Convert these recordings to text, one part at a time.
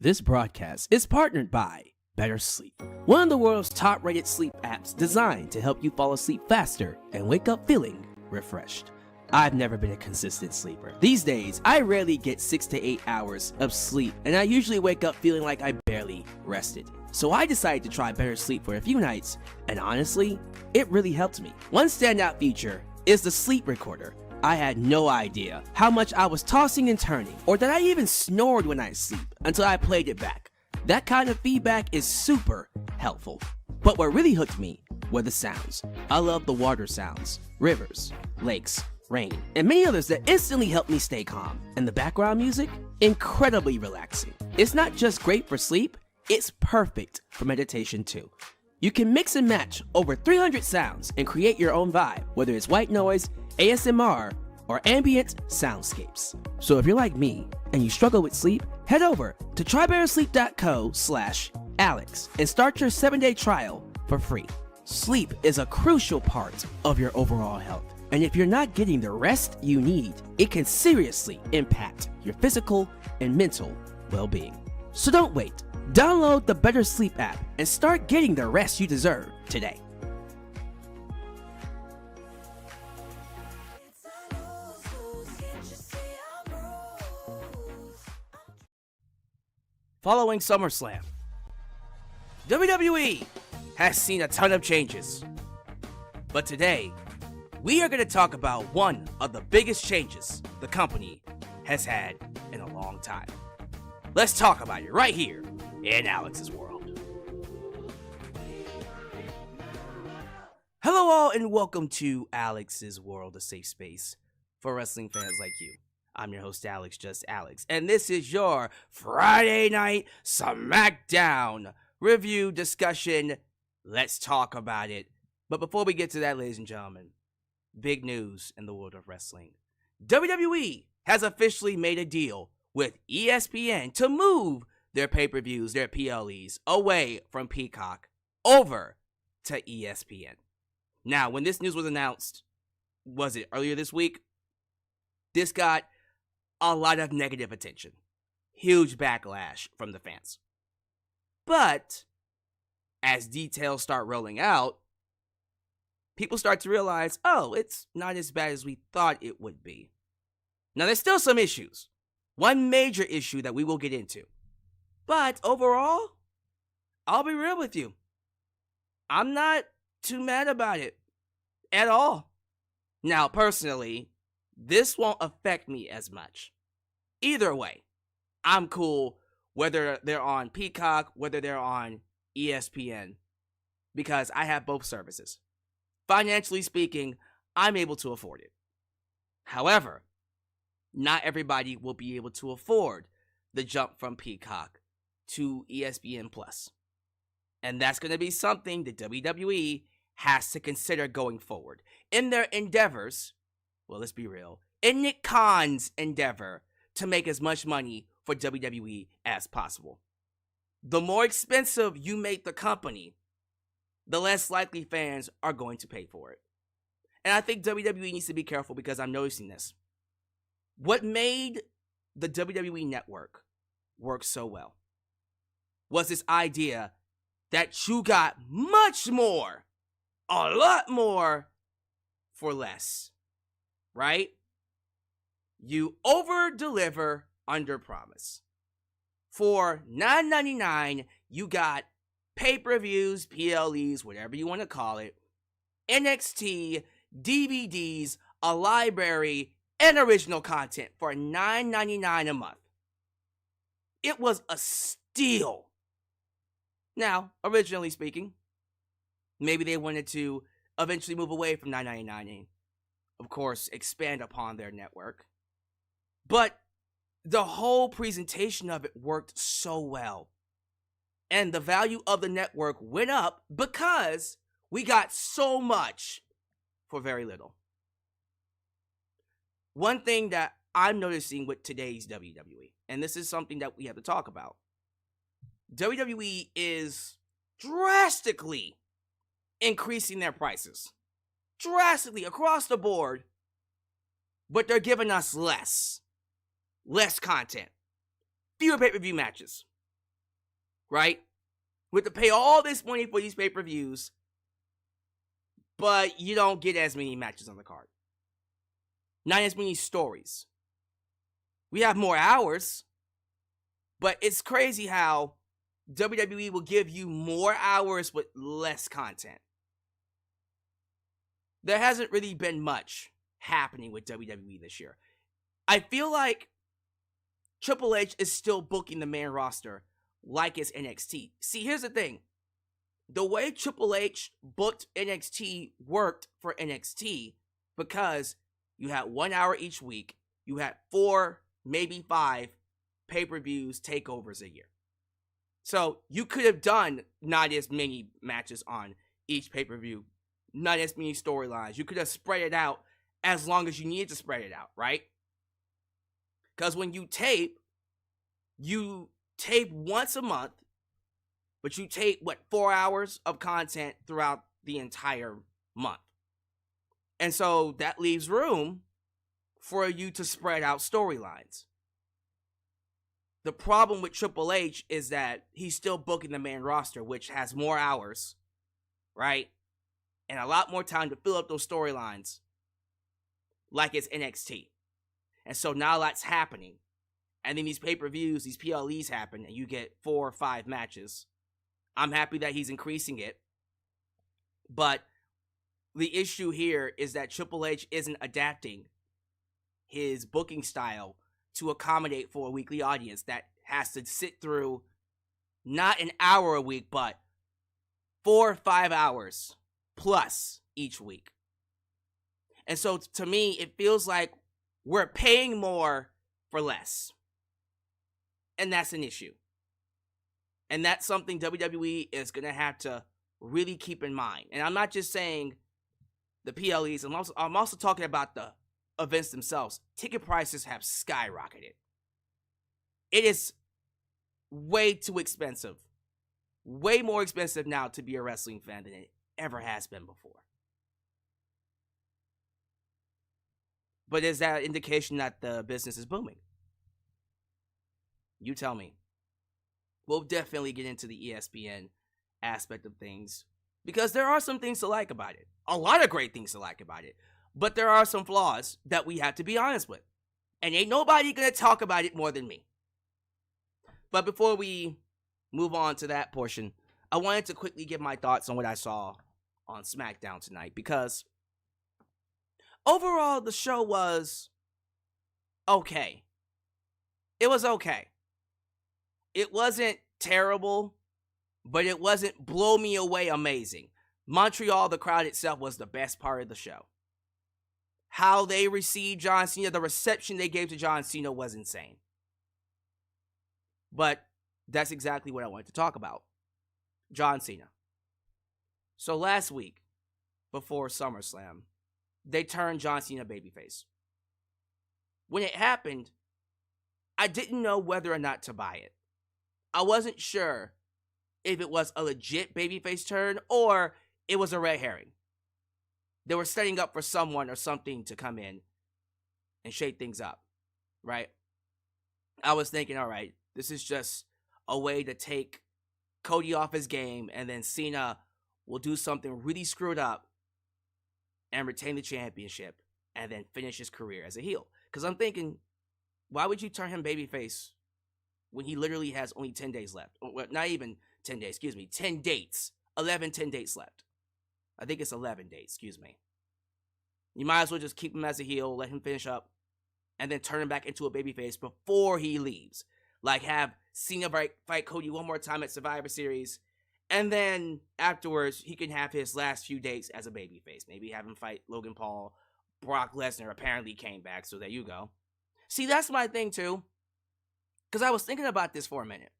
This broadcast is partnered by BetterSleep, one of the world's top-rated sleep apps designed to help you fall asleep faster and wake up feeling refreshed. I've never been a consistent sleeper. These days, I rarely get 6 to 8 hours of sleep, and I usually wake up feeling like I barely rested. So I decided to try BetterSleep for a few nights, and honestly, it really helped me. One standout feature is the sleep recorder. I had no idea how much I was tossing and turning, or that I even snored when I sleep until I played it back. That kind of feedback is super helpful. But what really hooked me were the sounds. I love the water sounds, rivers, lakes, rain, and many others that instantly help me stay calm. And the background music? Incredibly relaxing. It's not just great for sleep, it's perfect for meditation too. You can mix and match over 300 sounds and create your own vibe, whether it's white noise, ASMR, or ambient soundscapes. So if you're like me and you struggle with sleep, head over to trybettersleep.co/Alyx and start your 7-day trial for free. Sleep is a crucial part of your overall health, and if you're not getting the rest you need, it can seriously impact your physical and mental well-being. So don't wait. Download the BetterSleep app and start getting the rest you deserve today. Following SummerSlam, WWE has seen a ton of changes. But today, we are going to talk about one of the biggest changes the company has had in a long time. Let's talk about it right here in Alyx's World. Hello all and welcome to Alyx's World, a safe space for wrestling fans like you. I'm your host Alyx, just Alyx, and this is your Friday Night SmackDown review discussion. Let's talk about it. But before we get to that, ladies and gentlemen, big news in the world of wrestling. WWE has officially made a deal with ESPN to move their pay-per-views, their PLEs, away from Peacock over to ESPN. Now, when this news was announced, was it earlier this week? This got a lot of negative attention. Huge backlash from the fans. But as details start rolling out, people start to realize, oh, it's not as bad as we thought it would be. Now, there's still some issues. One major issue that we will get into. But overall, I'll be real with you. I'm not too mad about it at all. Now, personally, this won't affect me as much. Either way, I'm cool whether they're on Peacock, whether they're on ESPN, because I have both services. Financially speaking, I'm able to afford it. However, not everybody will be able to afford the jump from Peacock to ESPN+. And that's going to be something that WWE has to consider going forward. In their endeavors, well, let's be real, in Nick Khan's endeavor to make as much money for WWE as possible. The more expensive you make the company, the less likely fans are going to pay for it. And I think WWE needs to be careful because I'm noticing this. What made the WWE network work so well was this idea that you got much more, a lot more, for less. Right? You over-deliver, under-promise. For $9.99, you got pay-per-views, PLEs, whatever you want to call it, NXT, DVDs, a library, and original content for $9.99 a month. It was a steal. Now, originally speaking, maybe they wanted to eventually move away from $9.99 and, of course, expand upon their network. But the whole presentation of it worked so well. And the value of the network went up because we got so much for very little. One thing that I'm noticing with today's WWE, and this is something that we have to talk about, WWE is drastically increasing their prices. Drastically across the board, but they're giving us less content, fewer pay-per-view matches, right? We have to pay all this money for these pay-per-views, but you don't get as many matches on the card. Not as many stories. We have more hours, but it's crazy how WWE will give you more hours with less content. There hasn't really been much happening with WWE this year. I feel like Triple H is still booking the main roster like it's NXT. See, here's the thing. The way Triple H booked NXT worked for NXT because you had 1 hour each week. You had 4, maybe 5 pay-per-views, takeovers a year. So you could have done not as many matches on each pay-per-view, not as many storylines. You could have spread it out as long as you needed to spread it out, right? Because when you tape once a month, but you tape, 4 hours of content throughout the entire month. And so that leaves room for you to spread out storylines. The problem with Triple H is that he's still booking the main roster, which has more hours, right? And a lot more time to fill up those storylines like it's NXT. And so now that's happening. And then these pay-per-views, these PLEs happen, and you get 4 or 5 matches. I'm happy that he's increasing it. But the issue here is that Triple H isn't adapting his booking style to accommodate for a weekly audience that has to sit through not an hour a week, but 4 or 5 hours plus each week. And so to me, it feels like we're paying more for less. And that's an issue. And that's something WWE is going to have to really keep in mind. And I'm not just saying the PLEs, I'm also talking about the events themselves. Ticket prices have skyrocketed. It is way too expensive. Way more expensive now to be a wrestling fan than it ever has been before. But is that an indication that the business is booming? You tell me. We'll definitely get into the ESPN aspect of things because there are some things to like about it. A lot of great things to like about it. But there are some flaws that we have to be honest with. And ain't nobody gonna talk about it more than me. But before we move on to that portion, I wanted to quickly give my thoughts on what I saw on SmackDown tonight. Because overall, the show was okay. It was okay. It wasn't terrible, but it wasn't blow me away amazing. Montreal, the crowd itself, was the best part of the show. How they received John Cena, the reception they gave to John Cena was insane. But that's exactly what I wanted to talk about. John Cena. So last week, before SummerSlam, they turned John Cena babyface. When it happened, I didn't know whether or not to buy it. I wasn't sure if it was a legit babyface turn or it was a red herring. They were setting up for someone or something to come in and shake things up, right? I was thinking, all right, this is just a way to take Cody off his game, and then Cena will do something really screwed up and retain the championship and then finish his career as a heel. Because I'm thinking, why would you turn him babyface when he literally has only 10 days left? Well, not even 10 days, 10 dates. 10 dates left. I think it's 11 days, You might as well just keep him as a heel, let him finish up, and then turn him back into a babyface before he leaves. Like have Cena fight Cody one more time at Survivor Series, and then afterwards he can have his last few dates as a babyface. Maybe have him fight Logan Paul. Brock Lesnar apparently came back, so there you go. See, that's my thing too, because I was thinking about this for a minute.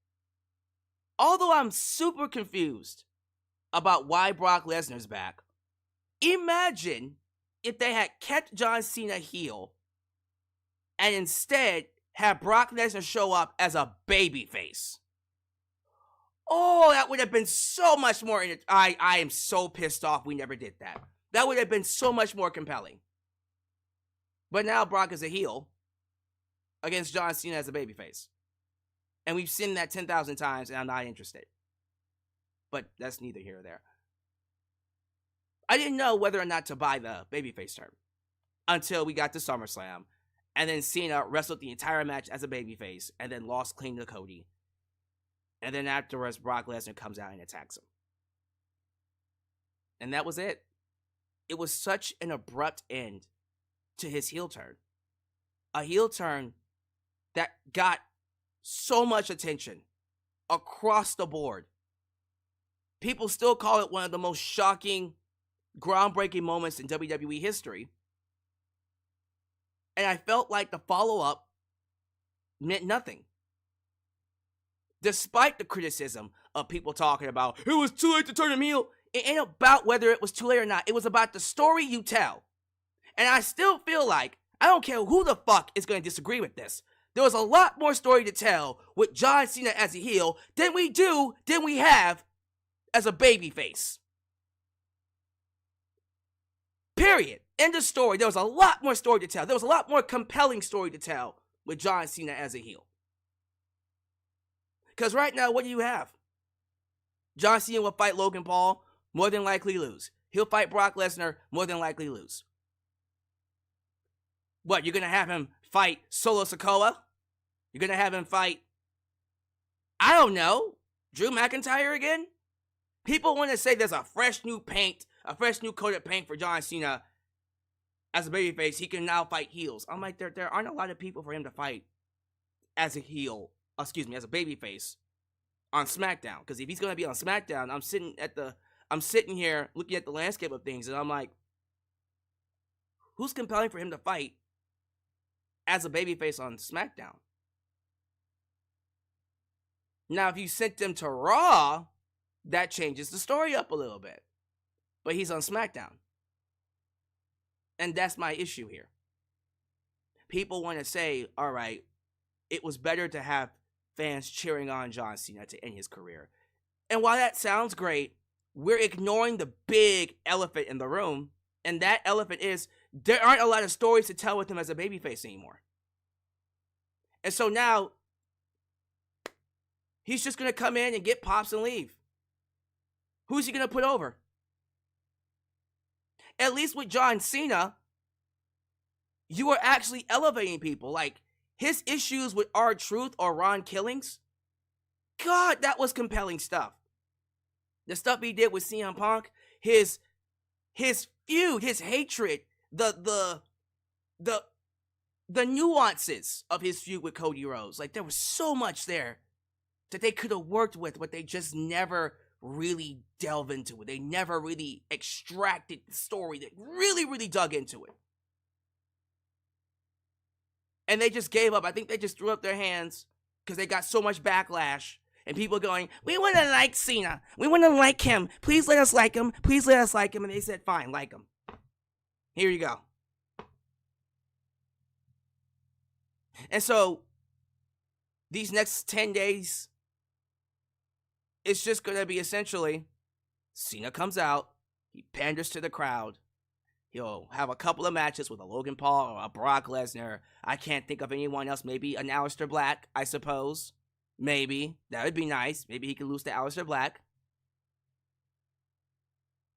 Although I'm super confused about why Brock Lesnar's back, imagine if they had kept John Cena heel and instead have Brock Lesnar show up as a babyface. Oh, that would have been so much more. I am so pissed off we never did that. That would have been so much more compelling. But now Brock is a heel against John Cena as a babyface. And we've seen that 10,000 times, and I'm not interested. But that's neither here or there. I didn't know whether or not to buy the babyface term until we got to SummerSlam. And then Cena wrestled the entire match as a babyface and then lost clean to Cody. And then afterwards, Brock Lesnar comes out and attacks him. And that was it. It was such an abrupt end to his heel turn. A heel turn that got so much attention across the board. People still call it one of the most shocking, groundbreaking moments in WWE history. And I felt like the follow-up meant nothing. Despite the criticism of people talking about, it was too late to turn him heel, it ain't about whether it was too late or not. It was about the story you tell. And I still feel like, I don't care who the fuck is going to disagree with this, there was a lot more story to tell with John Cena as a heel than we have as a babyface. Period. End of story. There was a lot more story to tell. There was a lot more compelling story to tell with John Cena as a heel. Because right now, what do you have? John Cena will fight Logan Paul, more than likely lose. He'll fight Brock Lesnar, more than likely lose. What, you're going to have him fight Solo Sikoa? You're going to have him fight, I don't know, Drew McIntyre again? People want to say there's a fresh new paint, a fresh new coat of paint for John Cena as a babyface. He can now fight heels. I'm like, there aren't a lot of people for him to fight as a heel, as a babyface on SmackDown. Because if he's going to be on SmackDown, I'm sitting here looking at the landscape of things, and I'm like, who's compelling for him to fight as a babyface on SmackDown? Now, if you sent him to Raw, that changes the story up a little bit. But he's on SmackDown. And that's my issue here. People want to say, all right, it was better to have fans cheering on John Cena to end his career. And while that sounds great, we're ignoring the big elephant in the room. And that elephant is, there aren't a lot of stories to tell with him as a babyface anymore. And so now, he's just going to come in and get pops and leave. Who's he going to put over? At least with John Cena, you are actually elevating people. Like, his issues with R-Truth or Ron Killings, God, that was compelling stuff. The stuff he did with CM Punk, his feud, his hatred, the nuances of his feud with Cody Rhodes. Like, there was so much there that they could have worked with, but they just never really delve into it. They never really extracted the story that really dug into it. And they just gave up. I think they just threw up their hands because they got so much backlash. And people going, we want to like Cena. We want to like him. Please let us like him. Please let us like him. And they said, fine, like him. Here you go. And so, these next 10 days, it's just going to be essentially, Cena comes out, he panders to the crowd, he'll have a couple of matches with a Logan Paul or a Brock Lesnar. I can't think of anyone else, maybe an Aleister Black, I suppose. Maybe. That would be nice. Maybe he could lose to Aleister Black.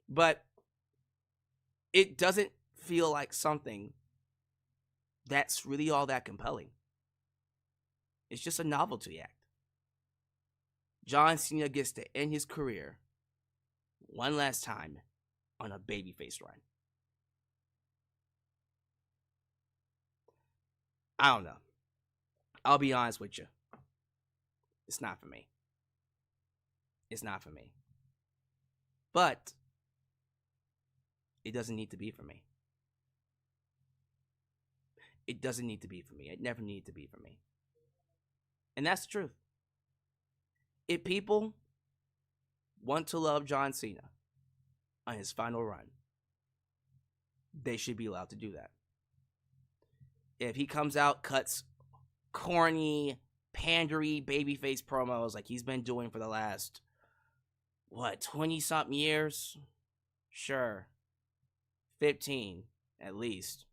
But it doesn't feel like something that's really all that compelling. It's just a novelty act. John Cena gets to end his career one last time on a babyface run. I don't know. I'll be honest with you. It's not for me. It's not for me. But it doesn't need to be for me. It doesn't need to be for me. It never needed to be for me. And that's the truth. If people want to love John Cena on his final run, they should be allowed to do that. If he comes out, cuts corny, pandery babyface promos like he's been doing for the last, 20-something years? Sure. 15, at least.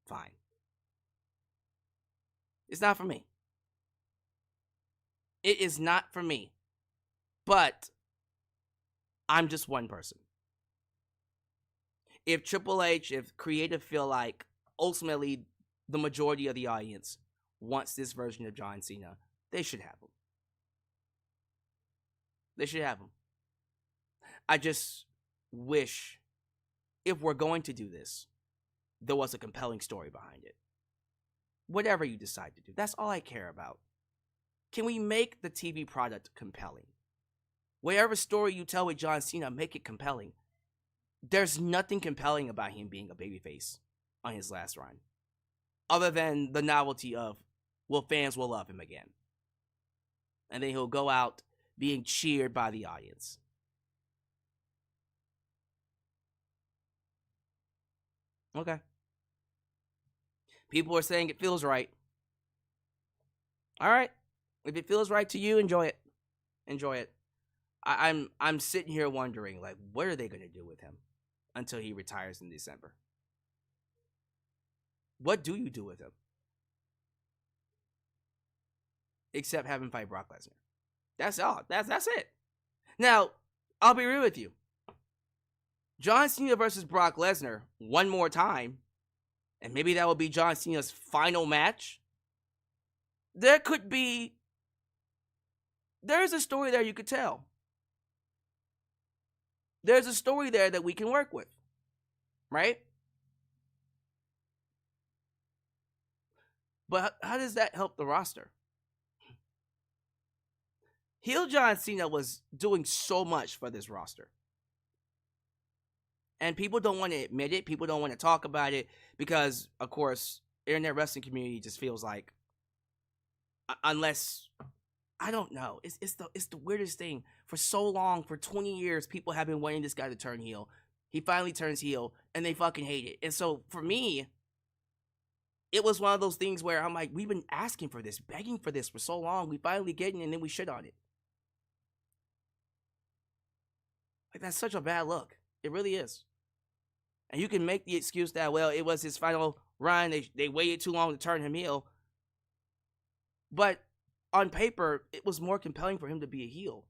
Fine. It's not for me. It is not for me. But I'm just one person. If Triple H, if creative feel like ultimately the majority of the audience wants this version of John Cena, they should have him. They should have him. I just wish, if we're going to do this, there was a compelling story behind it. Whatever you decide to do, that's all I care about. Can we make the TV product compelling? Whatever story you tell with John Cena, make it compelling. There's nothing compelling about him being a babyface on his last run, other than the novelty of, well, fans will love him again. And then he'll go out being cheered by the audience. Okay. People are saying it feels right. All right. If it feels right to you, enjoy it. Enjoy it. I'm sitting here wondering, like, what are they going to do with him until he retires in December? What do you do with him? Except have him fight Brock Lesnar. That's all. That's it. Now, I'll be real with you. John Cena versus Brock Lesnar one more time, and maybe that will be John Cena's final match. There's a story there you could tell. There's a story there that we can work with, right? But how does that help the roster? Heel John Cena was doing so much for this roster. And people don't want to admit it. People don't want to talk about it because, of course, internet wrestling community just feels like, unless, I don't know. It's the weirdest thing. For so long, for 20 years, people have been wanting this guy to turn heel. He finally turns heel, and they fucking hate it. And so, for me, it was one of those things where I'm like, we've been asking for this, begging for this for so long. We finally get it, and then we shit on it. Like, that's such a bad look. It really is. And you can make the excuse that, well, it was his final run. They waited too long to turn him heel. But on paper, it was more compelling for him to be a heel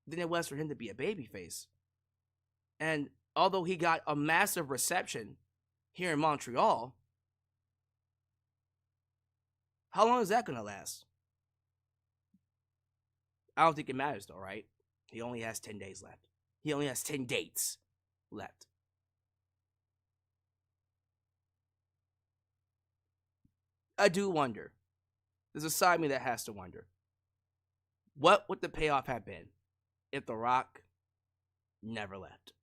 than it was for him to be a babyface. And although he got a massive reception here in Montreal, how long is that going to last? I don't think it matters, though, right? He only has 10 days left. He only has 10 dates left. I do wonder. There's a side of me that has to wonder. What would the payoff have been if The Rock never left?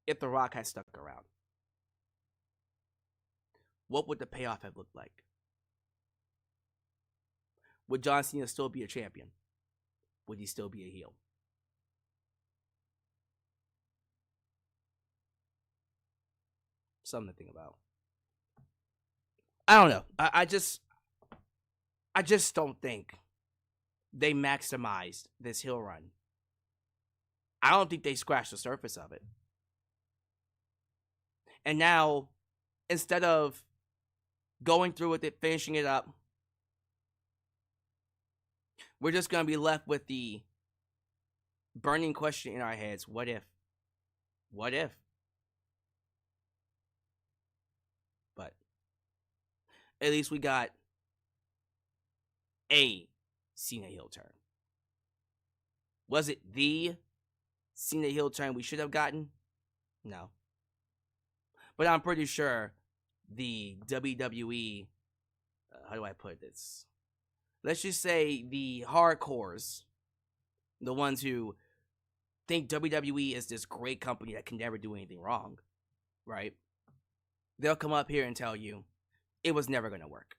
If The Rock had stuck around? What would the payoff have looked like? Would John Cena still be a champion? Would he still be a heel? Something to think about. I don't know. I just don't think they maximized this heel run. I don't think they scratched the surface of it. And now, instead of going through with it, finishing it up, we're just going to be left with the burning question in our heads. What if? What if? But at least we got a Cena heel turn. Was it the Cena heel turn we should have gotten? No. But I'm pretty sure the WWE, how do I put this? Let's just say the hardcores, the ones who think WWE is this great company that can never do anything wrong, right? They'll come up here and tell you it was never going to work.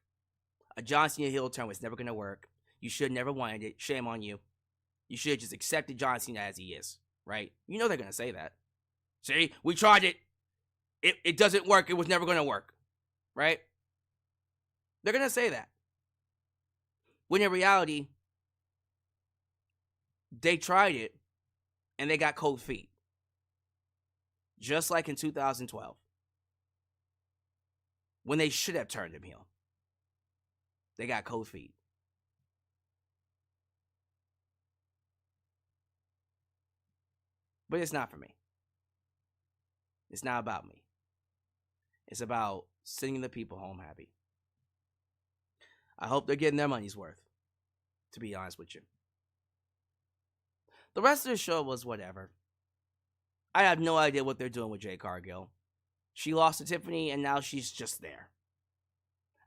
A John Cena heel turn was never going to work. You should never wanted it. Shame on you. You should have just accepted John Cena as he is, right? You know they're going to say that. See, we tried it. It doesn't work. It was never going to work, right? They're going to say that. When in reality, they tried it and they got cold feet. Just like in 2012. When they should have turned him heel. They got cold feet. But it's not for me. It's not about me. It's about sending the people home happy. I hope they're getting their money's worth, to be honest with you. The rest of the show was whatever. I have no idea what they're doing with Jade Cargill. She lost to Tiffany, and now she's just there.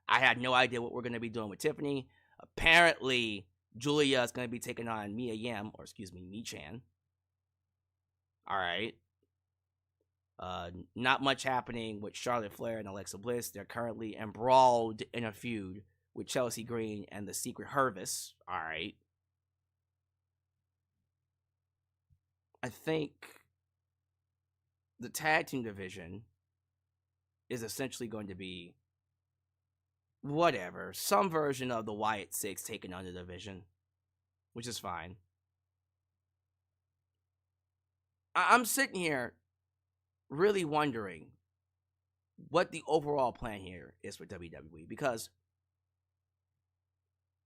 I had no idea what we're going to be doing with Tiffany. Apparently, Julia is going to be taking on Mia Yim, or excuse me, Mi-Chan. All right. Not much happening with Charlotte Flair and Alexa Bliss. They're currently embroiled in a feud with Chelsea Green and the Secret Hervis. All right. I think the tag team division is essentially going to be whatever. Some version of the Wyatt Sicks taking on the division, which is fine. I'm sitting here really wondering what the overall plan here is for WWE, because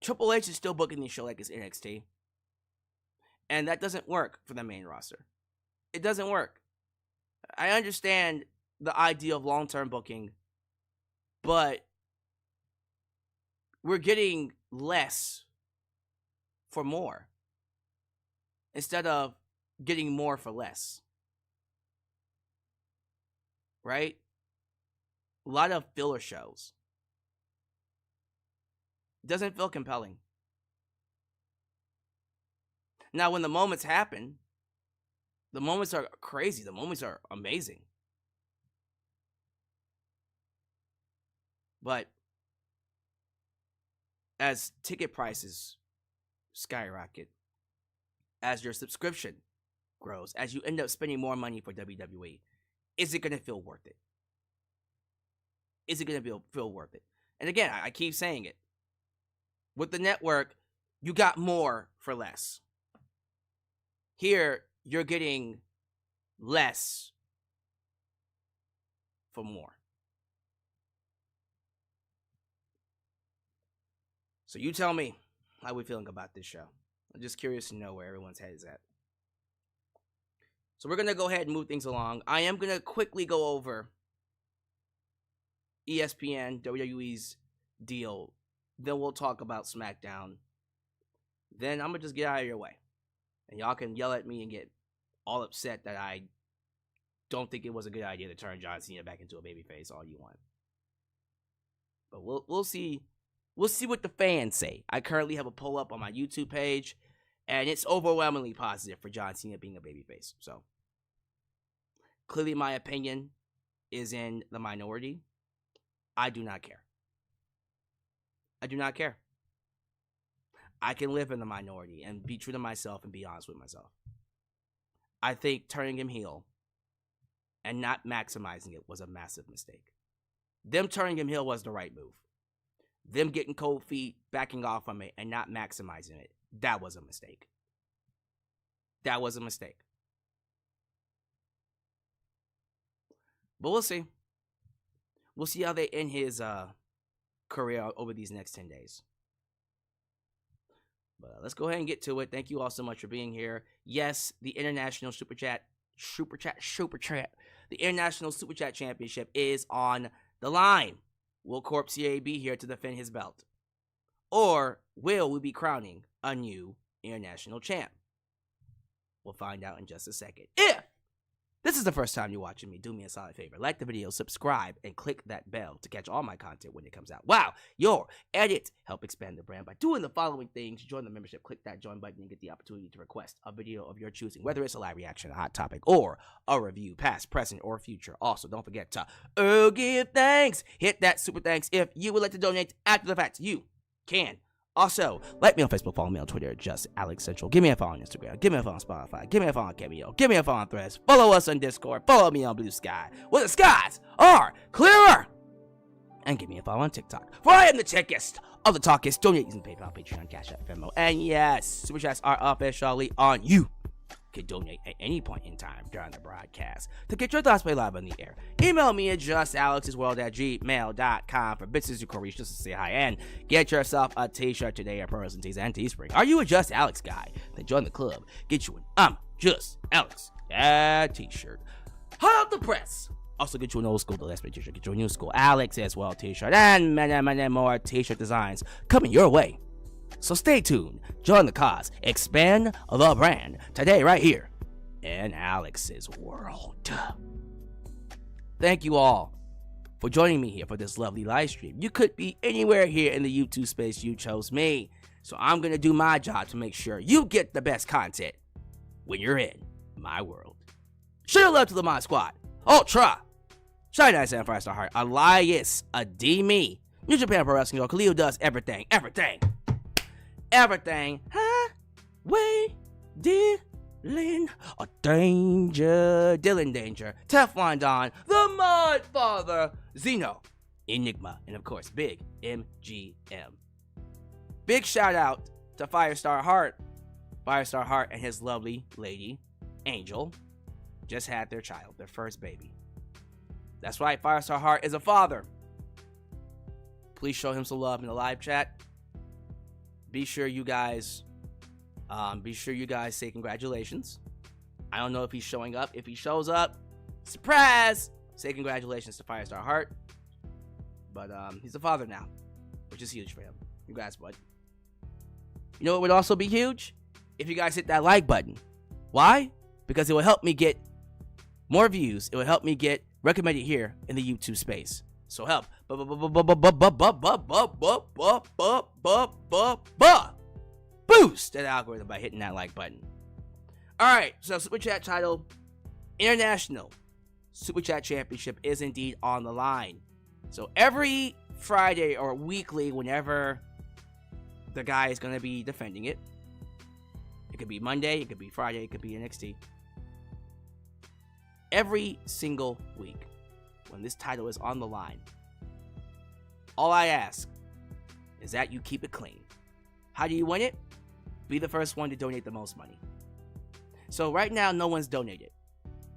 Triple H is still booking the show like it's NXT, and that doesn't work for the main roster. It doesn't work. I understand the idea of long-term booking, but we're getting less for more instead of getting more for less. Right? A lot of filler shows. Doesn't feel compelling. Now, when the moments happen, the moments are crazy. The moments are amazing. But as ticket prices skyrocket, as your subscription grows, as you end up spending more money for WWE, is it going to feel worth it? Is it going to feel worth it? And again, I keep saying it. With the network, you got more for less. Here, you're getting less for more. So you tell me how we feeling about this show. I'm just curious to know where everyone's head is at. So we're going to go ahead and move things along. I am going to quickly go over ESPN, WWE's deal. Then we'll talk about SmackDown. Then I'm going to just get out of your way. And y'all can yell at me and get all upset that I don't think it was a good idea to turn John Cena back into a babyface all you want. But we'll see. We'll see what the fans say. I currently have a poll up on my YouTube page, and it's overwhelmingly positive for John Cena being a babyface. So, clearly my opinion is in the minority. I do not care. I do not care. I can live in the minority and be true to myself and be honest with myself. I think turning him heel and not maximizing it was a massive mistake. Them turning him heel was the right move. Them getting cold feet, backing off from it, and not maximizing it, that was a mistake. That was a mistake. But we'll see. We'll see how they end his career over these next 10 days. But let's go ahead and get to it. Thank you all so much for being here. Yes, the International Super Chat. The International Super Chat Championship is on the line. Will Corpse CA be here to defend his belt? Or will we be crowning a new international champ? We'll find out in just a second. If this is the first time you're watching me, do me a solid favor. Like the video, subscribe, and click that bell to catch all my content when it comes out. Wow, your edit help expand the brand by doing the following things. Join the membership, click that join button, and get the opportunity to request a video of your choosing, whether it's a live reaction, a hot topic, or a review, past, present, or future. Also, don't forget to give thanks. Hit that super thanks if you would like to donate after the fact. You can. Also, like me on Facebook, follow me on Twitter, just Alyx Central. Give me a follow on Instagram. Give me a follow on Spotify. Give me a follow on Cameo. Give me a follow on Threads. Follow us on Discord. Follow me on Blue Sky, where the skies are clearer. And give me a follow on TikTok, for I am the techest of the talkest. Donate using PayPal, Patreon, Cash App, Venmo. And yes, Super Chats are officially on you. can donate at any point in time during the broadcast. To get your thoughts played live on the air, email me at justalexsworld@gmail.com for business inquiries just to say hi and get yourself a t-shirt today at Pearls and Tees and Teespring. Are you a Just Alex guy? Then join the club. Get you an I'm Just Alex t-shirt. Hot out the press. Also get you an old school The Last t-shirt. Get you a new school Alex as well t-shirt and many more t-shirt designs coming your way. So stay tuned, join the cause, expand the brand today right here in Alex's world. Thank you all for joining me here for this lovely live stream. You could be anywhere here in the YouTube space. You chose me. So I'm going to do my job to make sure you get the best content when you're in my world. Show love to the Mod Squad, Ultra, Shiny Nice and 5-Star Heart, Alyx, Ademi, New Japan Pro Wrestling, Khalil does everything. Huh? Way, Dylan, a danger, Dylan Danger, Teflon Don, the Mod Father, Zeno, Enigma, and of course, Big MGM. Big shout out to Firestar Heart. Firestar Heart and his lovely lady, Angel, just had their child, their first baby. That's right, Firestar Heart is a father. Please show him some love in the live chat. Be sure you guys say congratulations. I don't know if he's showing up. If he shows up, surprise! Say congratulations to Firestar Heart. But he's a father now, which is huge for him. Congrats, bud. You know what would also be huge? If you guys hit that like button. Why? Because it will help me get more views. It will help me get recommended here in the YouTube space. So help boost that algorithm by hitting that like button. Alright, so Super Chat title, International Super Chat Championship is indeed on the line. So every Friday or weekly, whenever the guy is going to be defending it, it could be Monday, it could be Friday, it could be NXT. Every single week, when this title is on the line, all I ask is that you keep it clean. How do you win it? Be the first one to donate the most money. So right now, no one's donated.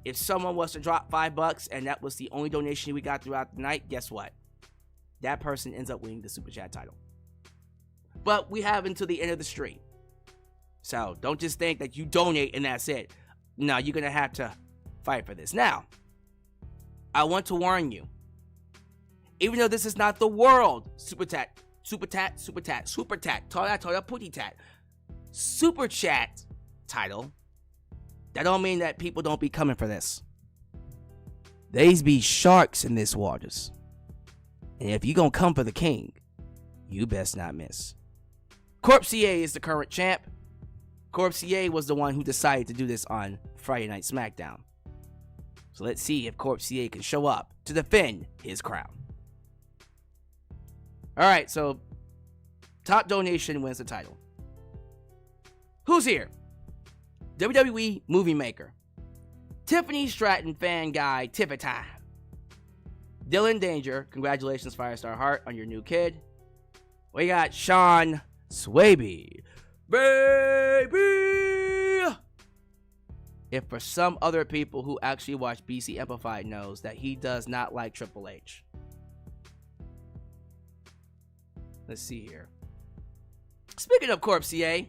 If someone was to drop $5 and that was the only donation we got throughout the night, guess what? That person ends up winning the Super Chat title. But we have until the end of the stream. So don't just think that you donate and that's it. No, you're going to have to fight for this. Now, I want to warn you. Even though this is not the world Super Chat title, that don't mean that people don't be coming for this. There's be sharks in this waters. And if you gonna come for the king, you best not miss. Corp CA is the current champ. Corp CA was the one who decided to do this on Friday Night SmackDown. So let's see if Corp CA can show up to defend his crown. Alright, so top donation wins the title. Who's here? WWE Movie Maker. Tiffany Stratton fan guy, Tiffany. Dylan Danger, congratulations Firestar Heart on your new kid. We got Sean Swaby. Baby! If for some other people who actually watch BC Amplified knows that he does not like Triple H. Let's see here. Speaking of Corp CA,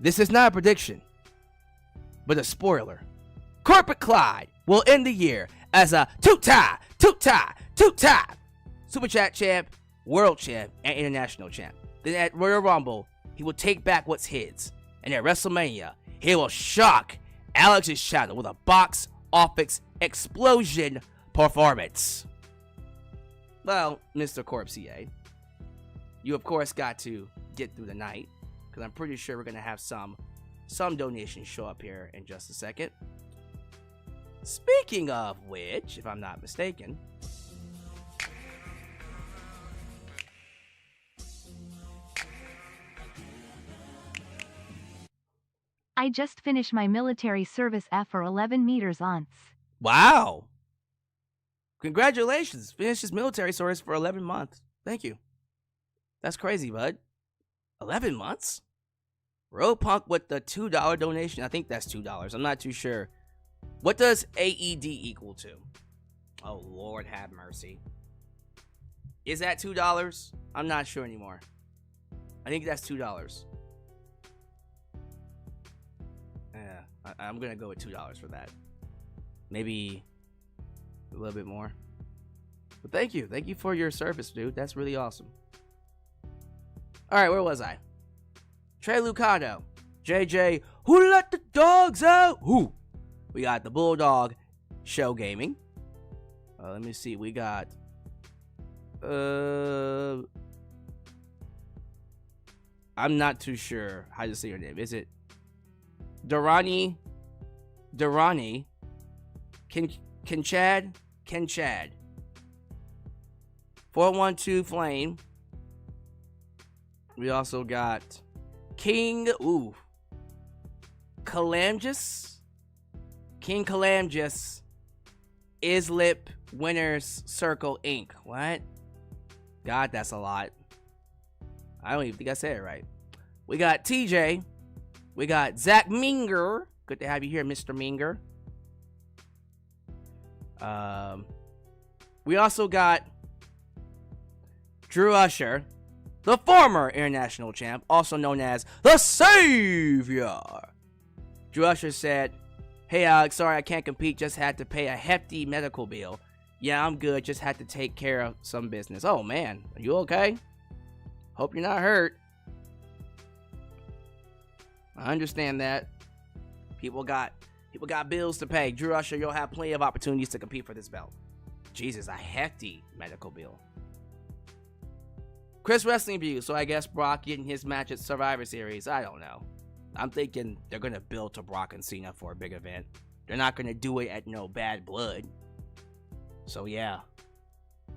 this is not a prediction, but a spoiler. Corporate Clyde will end the year as a two-time Super Chat champ, world champ, and international champ. Then at Royal Rumble, he will take back what's his. And at WrestleMania, he will shock Alex's shadow with a box office explosion performance. Well, Mr. Corp CA, you of course got to get through the night, because I'm pretty sure we're going to have some donations show up here in just a second. Speaking of which, if I'm not mistaken, I just finished my military service for 11 meters once. Wow. Congratulations. Finished his military service for 11 months. Thank you. That's crazy, bud. 11 months? Road Punk with the $2 donation. I think that's $2. I'm not too sure. What does AED equal to? Oh, Lord have mercy. Is that $2? I'm not sure anymore. I think that's $2. Yeah, I'm going to go with $2 for that. Maybe a little bit more. But thank you. Thank you for your service, dude. That's really awesome. All right, where was I? Trey Lucado. JJ, who let the dogs out? Who? We got the Bulldog Show Gaming. Let me see. We got... I'm not too sure how to say your name. Is it Durrani? Ken Chad? 412 Flame. We also got King Calamgus. King Calamgus. Islip Winners Circle Inc. What? God, that's a lot. I don't even think I said it right. We got TJ. We got Zach Minger. Good to have you here, Mr. Minger. We also got Drew Usher, the former international champ, also known as the Savior. Drew Usher said, "Hey Alex, sorry I can't compete, just had to pay a hefty medical bill. Yeah, I'm good, just had to take care of some business." Oh man, are you okay? Hope you're not hurt. I understand that. People got bills to pay. Drew Usher, you'll have plenty of opportunities to compete for this belt. Jesus, a hefty medical bill. Chris Wrestling View, so I guess Brock getting his match at Survivor Series. I don't know. I'm thinking they're going to build to Brock and Cena for a big event. They're not going to do it at no Bad Blood. So yeah.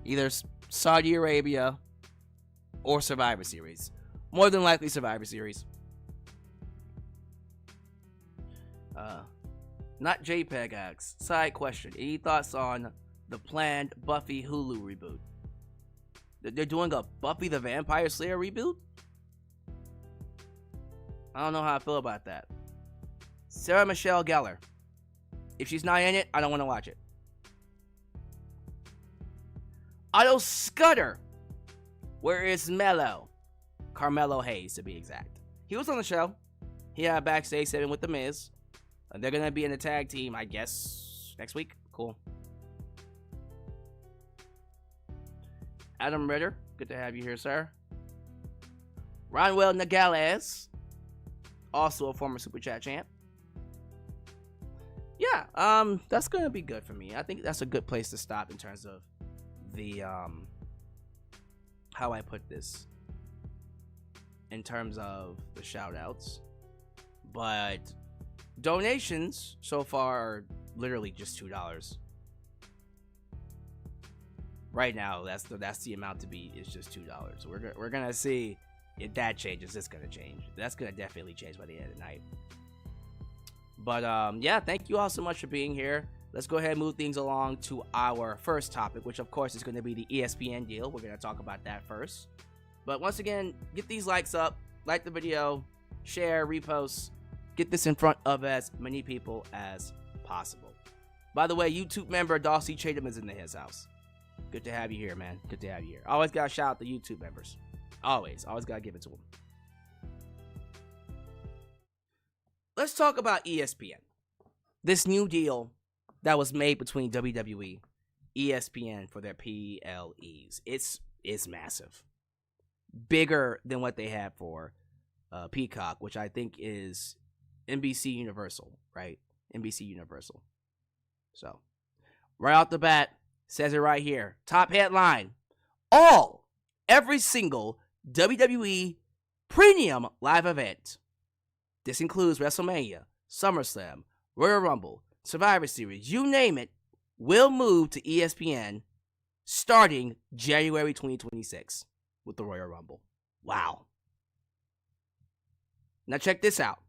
Either Saudi Arabia or Survivor Series. More than likely Survivor Series. Not JPEG X. Side question. Any thoughts on the planned Buffy Hulu reboot? They're doing a Buffy the Vampire Slayer reboot? I don't know how I feel about that. Sarah Michelle Gellar. If she's not in it, I don't want to watch it. Otto Scudder. Where is Mello? Carmelo Hayes, to be exact. He was on the show. He had a backstage segment with The Miz. They're going to be in a tag team, I guess, next week. Cool. Adam Ritter. Good to have you here, sir. Ronwell Nogales. Also a former Super Chat champ. Yeah, that's going to be good for me. I think that's a good place to stop in terms of the, how I put this. In terms of the shout outs. But donations so far are literally just $2. Right now, that's the amount to be. It's just $2. We're gonna see if that changes. It's gonna change. That's gonna definitely change by the end of the night. But yeah, thank you all so much for being here. Let's go ahead and move things along to our first topic, which of course is going to be the ESPN deal. We're going to talk about that first. But once again, get these likes up, like the video, share, repost. Get this in front of as many people as possible. By the way, YouTube member Darcy Chatham is in his house. Good to have you here, man. Good to have you here. Always got to shout out the YouTube members. Always got to give it to them. Let's talk about ESPN. This new deal that was made between WWE, ESPN for their PLEs. It's massive. Bigger than what they had for Peacock, which I think is NBC Universal, right? NBC Universal. So, right off the bat, says it right here. Top headline. Every single WWE premium live event. This includes WrestleMania, SummerSlam, Royal Rumble, Survivor Series, you name it, will move to ESPN starting January 2026 with the Royal Rumble. Wow. Now check this out.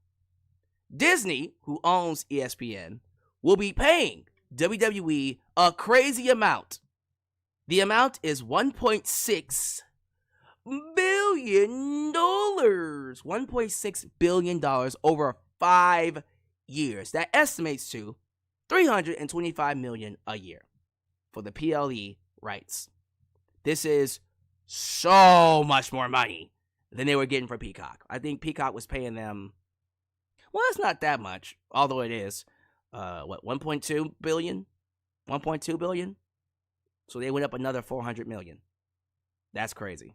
Disney, who owns ESPN, will be paying WWE a crazy amount. The amount is $1.6 billion. $1.6 billion over 5 years. That estimates to $325 million a year for the PLE rights. This is so much more money than they were getting for Peacock. I think Peacock was paying them, well, it's not that much, although it is, 1.2 billion? 1.2 billion? So they went up another 400 million. That's crazy.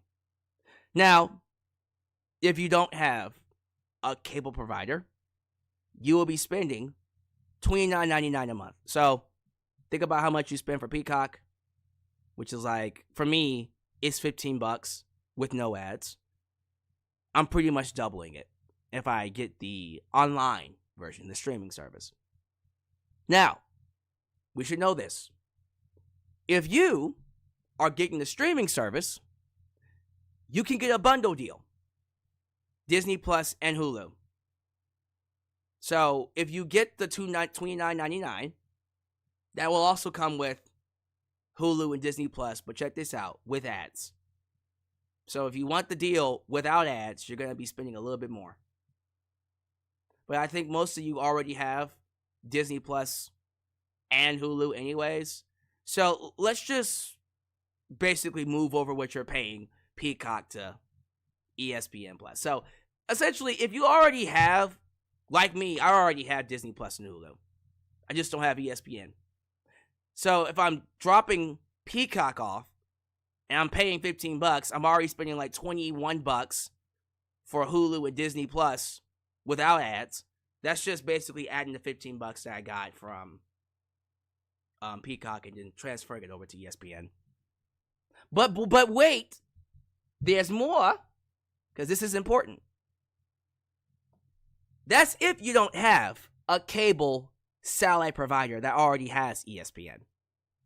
Now, if you don't have a cable provider, you will be spending $29.99 a month. So think about how much you spend for Peacock, which is like, for me, it's $15 with no ads. I'm pretty much doubling it if I get the online version, the streaming service. Now, we should know this. If you are getting the streaming service, you can get a bundle deal. Disney Plus and Hulu. So if you get the $29.99, that will also come with Hulu and Disney Plus, but check this out, with ads. So if you want the deal without ads, you're going to be spending a little bit more. But I think most of you already have Disney Plus and Hulu anyways. So let's just basically move over what you're paying Peacock to ESPN Plus. So essentially, if you already have, like me, I already have Disney Plus and Hulu. I just don't have ESPN. So if I'm dropping Peacock off and I'm paying $15, I'm already spending like $21 for Hulu and Disney Plus without ads. That's just basically adding the $15 that I got from Peacock and then transferring it over to ESPN. But wait, there's more, because this is important. That's if you don't have a cable satellite provider that already has ESPN.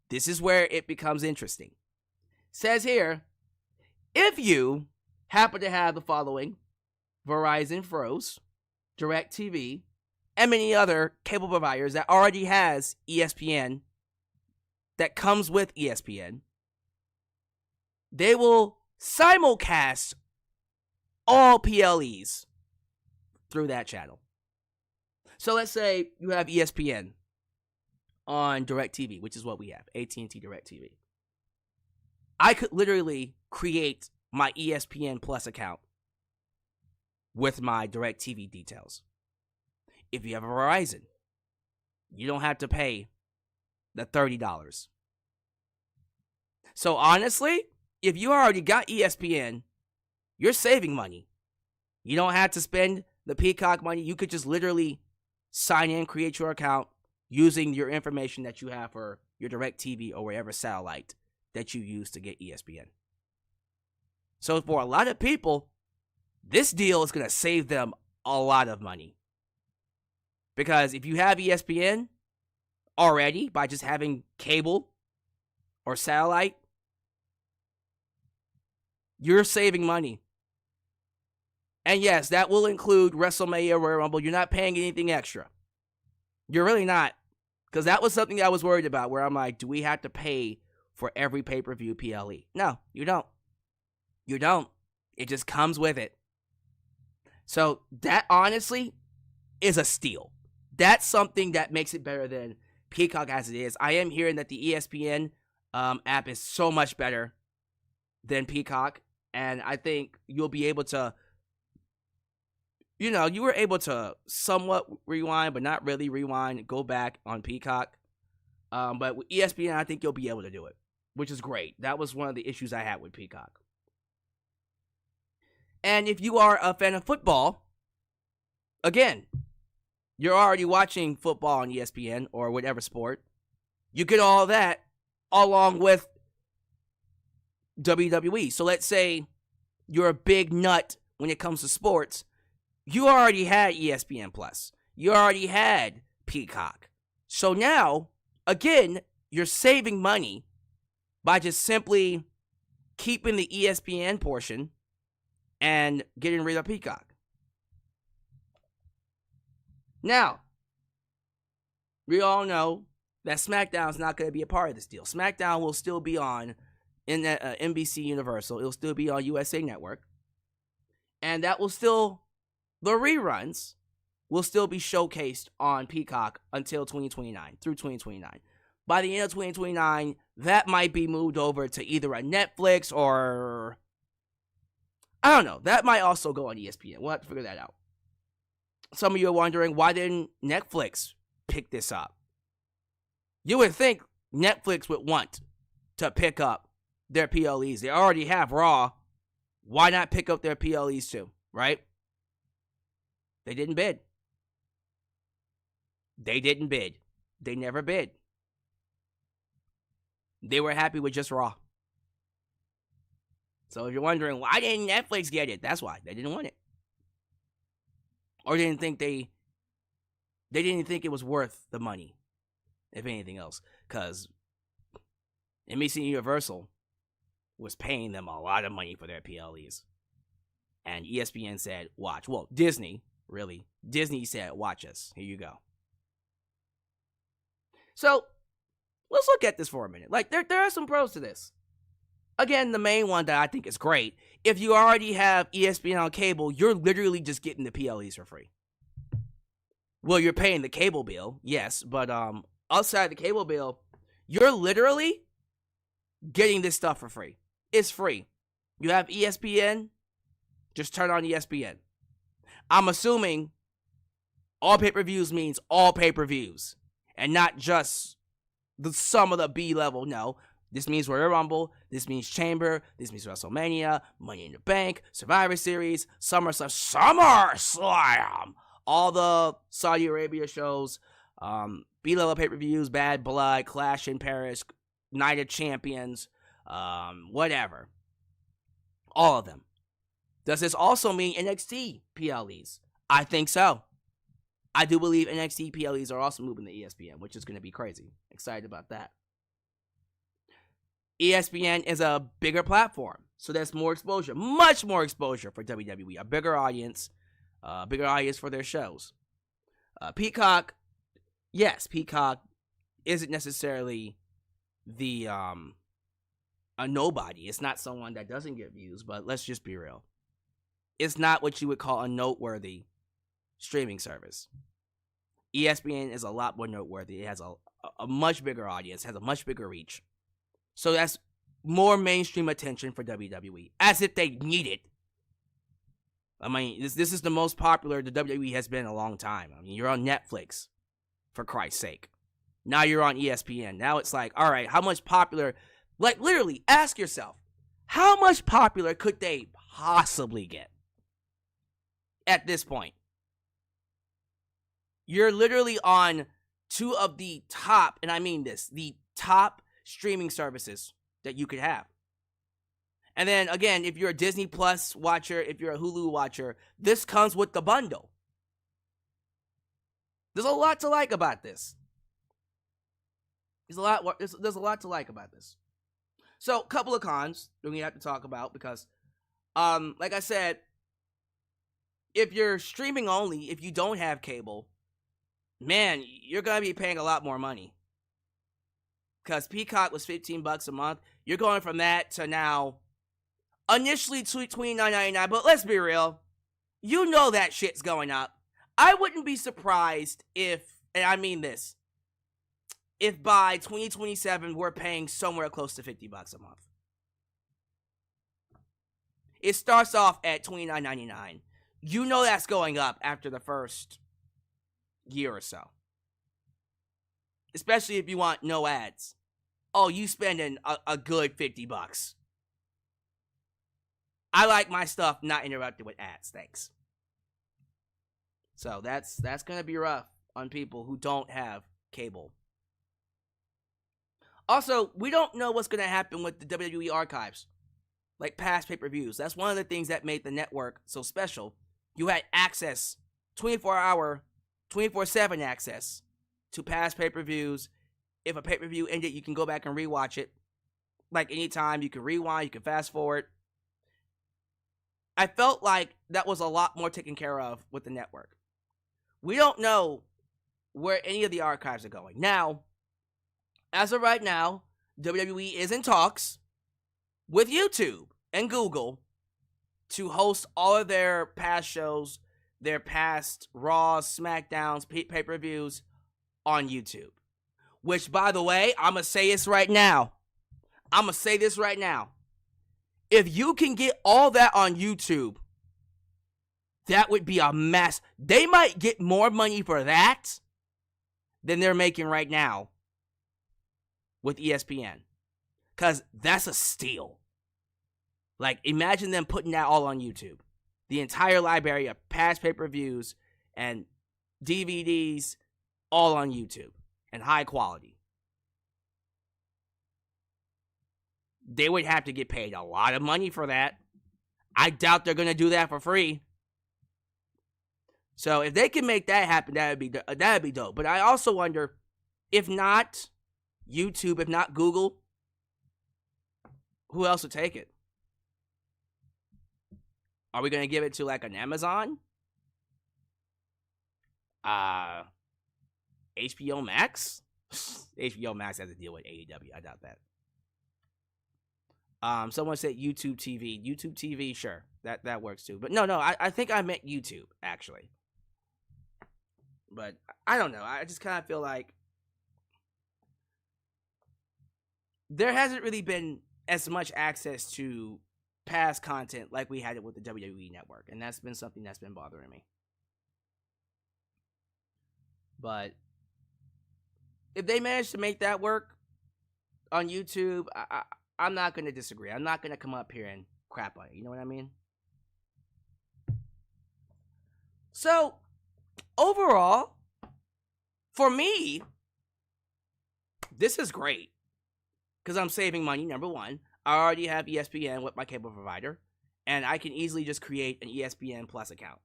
This is where it becomes interesting. It says here, if you happen to have the following: Verizon froze, DirecTV, and many other cable providers that already has ESPN, that comes with ESPN, they will simulcast all PLEs through that channel. So let's say you have ESPN on DirecTV, which is what we have, AT&T DirecTV. I could literally create my ESPN Plus account with my DirecTV details. If you have a Verizon, you don't have to pay the $30. So honestly, if you already got ESPN, you're saving money. You don't have to spend the Peacock money. You could just literally sign in, create your account using your information that you have for your DirecTV or whatever satellite that you use to get ESPN. So for a lot of people, this deal is going to save them a lot of money. Because if you have ESPN already by just having cable or satellite, you're saving money. And yes, that will include WrestleMania, Royal Rumble. You're not paying anything extra. You're really not. Because that was something I was worried about, where I'm like, do we have to pay for every pay-per-view PLE? No, you don't. You don't. It just comes with it. So that honestly is a steal. That's something that makes it better than Peacock as it is. I am hearing that the ESPN app is so much better than Peacock. And I think you'll be able to, you were able to somewhat rewind, but not really rewind, go back on Peacock. But with ESPN, I think you'll be able to do it, which is great. That was one of the issues I had with Peacock. And if you are a fan of football, again, you're already watching football on ESPN or whatever sport. You get all that along with WWE. So let's say you're a big nut when it comes to sports. You already had ESPN Plus. You already had Peacock. So now, again, you're saving money by just simply keeping the ESPN portion and getting rid of Peacock. Now, we all know that SmackDown is not going to be a part of this deal. SmackDown will still be on in NBC Universal. It'll still be on USA Network. And that will still, the reruns will still be showcased on Peacock until 2029, through 2029. By the end of 2029, that might be moved over to either a Netflix or, I don't know, that might also go on ESPN. We'll have to figure that out. Some of you are wondering, why didn't Netflix pick this up? You would think Netflix would want to pick up their PLEs. They already have Raw. Why not pick up their PLEs too, right? They didn't bid. They didn't bid. They never bid. They were happy with just Raw. So if you're wondering, why didn't Netflix get it? That's why. They didn't want it. Or they didn't think they didn't think it was worth the money, if anything else. Because NBC Universal was paying them a lot of money for their PLEs. And ESPN said, watch. Well, Disney, really. Disney said, watch us. Here you go. So, let's look at this for a minute. Like, there are some pros to this. Again, the main one that I think is great. If you already have ESPN on cable, you're literally just getting the PLEs for free. Well, you're paying the cable bill, yes. But outside the cable bill, you're literally getting this stuff for free. It's free. You have ESPN, just turn on ESPN. I'm assuming all pay-per-views means all pay-per-views. And not just the sum of the B level. No, this means Royal Rumble. This means Chamber. This means WrestleMania, Money in the Bank, Survivor Series, SummerSlam. All the Saudi Arabia shows, B level pay-per-views, Bad Blood, Clash in Paris, Night of Champions, whatever. All of them. Does this also mean NXT PLEs? I think so. I do believe NXT PLEs are also moving to ESPN, which is going to be crazy. Excited about that. ESPN is a bigger platform, so there's more exposure, much more exposure for WWE, a bigger audience for their shows. Peacock, yes, Peacock isn't necessarily the a nobody. It's not someone that doesn't get views, but let's just be real. It's not what you would call a noteworthy streaming service. ESPN is a lot more noteworthy. It has a much bigger audience, has a much bigger reach. So that's more mainstream attention for WWE, as if they need it. I mean, this is the most popular the WWE has been in a long time. I mean, you're on Netflix, for Christ's sake. Now you're on ESPN. Now it's like, all right, how much popular? Like, literally, ask yourself, how much popular could they possibly get at this point? You're literally on two of the top, and I mean this, the top streaming services that you could have. And then, again, if you're a Disney Plus watcher, if you're a Hulu watcher, this comes with the bundle. There's a lot to like about this. There's a lot to like about this. So, a couple of cons that we have to talk about because, like I said, if you're streaming only, if you don't have cable, man, you're going to be paying a lot more money. Because Peacock was $15 a month. You're going from that to now, initially $29.99, but let's be real. You know that shit's going up. I wouldn't be surprised if, and I mean this, if by 2027 we're paying somewhere close to $50 a month. It starts off at $29.99. You know that's going up after the first year or so. Especially if you want no ads. Oh, you spending a good $50. I like my stuff not interrupted with ads, thanks. So that's gonna be rough on people who don't have cable. Also, we don't know what's gonna happen with the WWE archives, like past pay-per-views. That's one of the things that made the network so special. You had access, 24-hour, 24/7 access to past pay-per-views. If a pay-per-view ended, you can go back and rewatch it. Like anytime, you can rewind, you can fast forward. I felt like that was a lot more taken care of with the network. We don't know where any of the archives are going. Now, as of right now, WWE is in talks with YouTube and Google to host all of their past shows, their past Raws, SmackDowns, pay-per-views on YouTube. Which, by the way, I'm going to say this right now. If you can get all that on YouTube, that would be a mess. They might get more money for that than they're making right now with ESPN. Because that's a steal. Like, imagine them putting that all on YouTube. The entire library of past pay-per-views and DVDs all on YouTube and high quality. They would have to get paid a lot of money for that. I doubt they're going to do that for free. So if they can make that happen, that'd be dope. But I also wonder, if not YouTube, if not Google, who else would take it? Are we going to give it to like an Amazon? HBO Max? HBO Max has to deal with AEW. I doubt that. Someone said YouTube TV. YouTube TV, sure. That works too. But no, I think I meant YouTube, actually. But I don't know. I just kind of feel like there hasn't really been as much access to past content like we had it with the WWE Network. And that's been something that's been bothering me. But if they manage to make that work on YouTube, I'm not going to disagree. I'm not going to come up here and crap on it. You know what I mean? So, overall, for me, this is great. Because I'm saving money, number one. I already have ESPN with my cable provider. And I can easily just create an ESPN Plus account.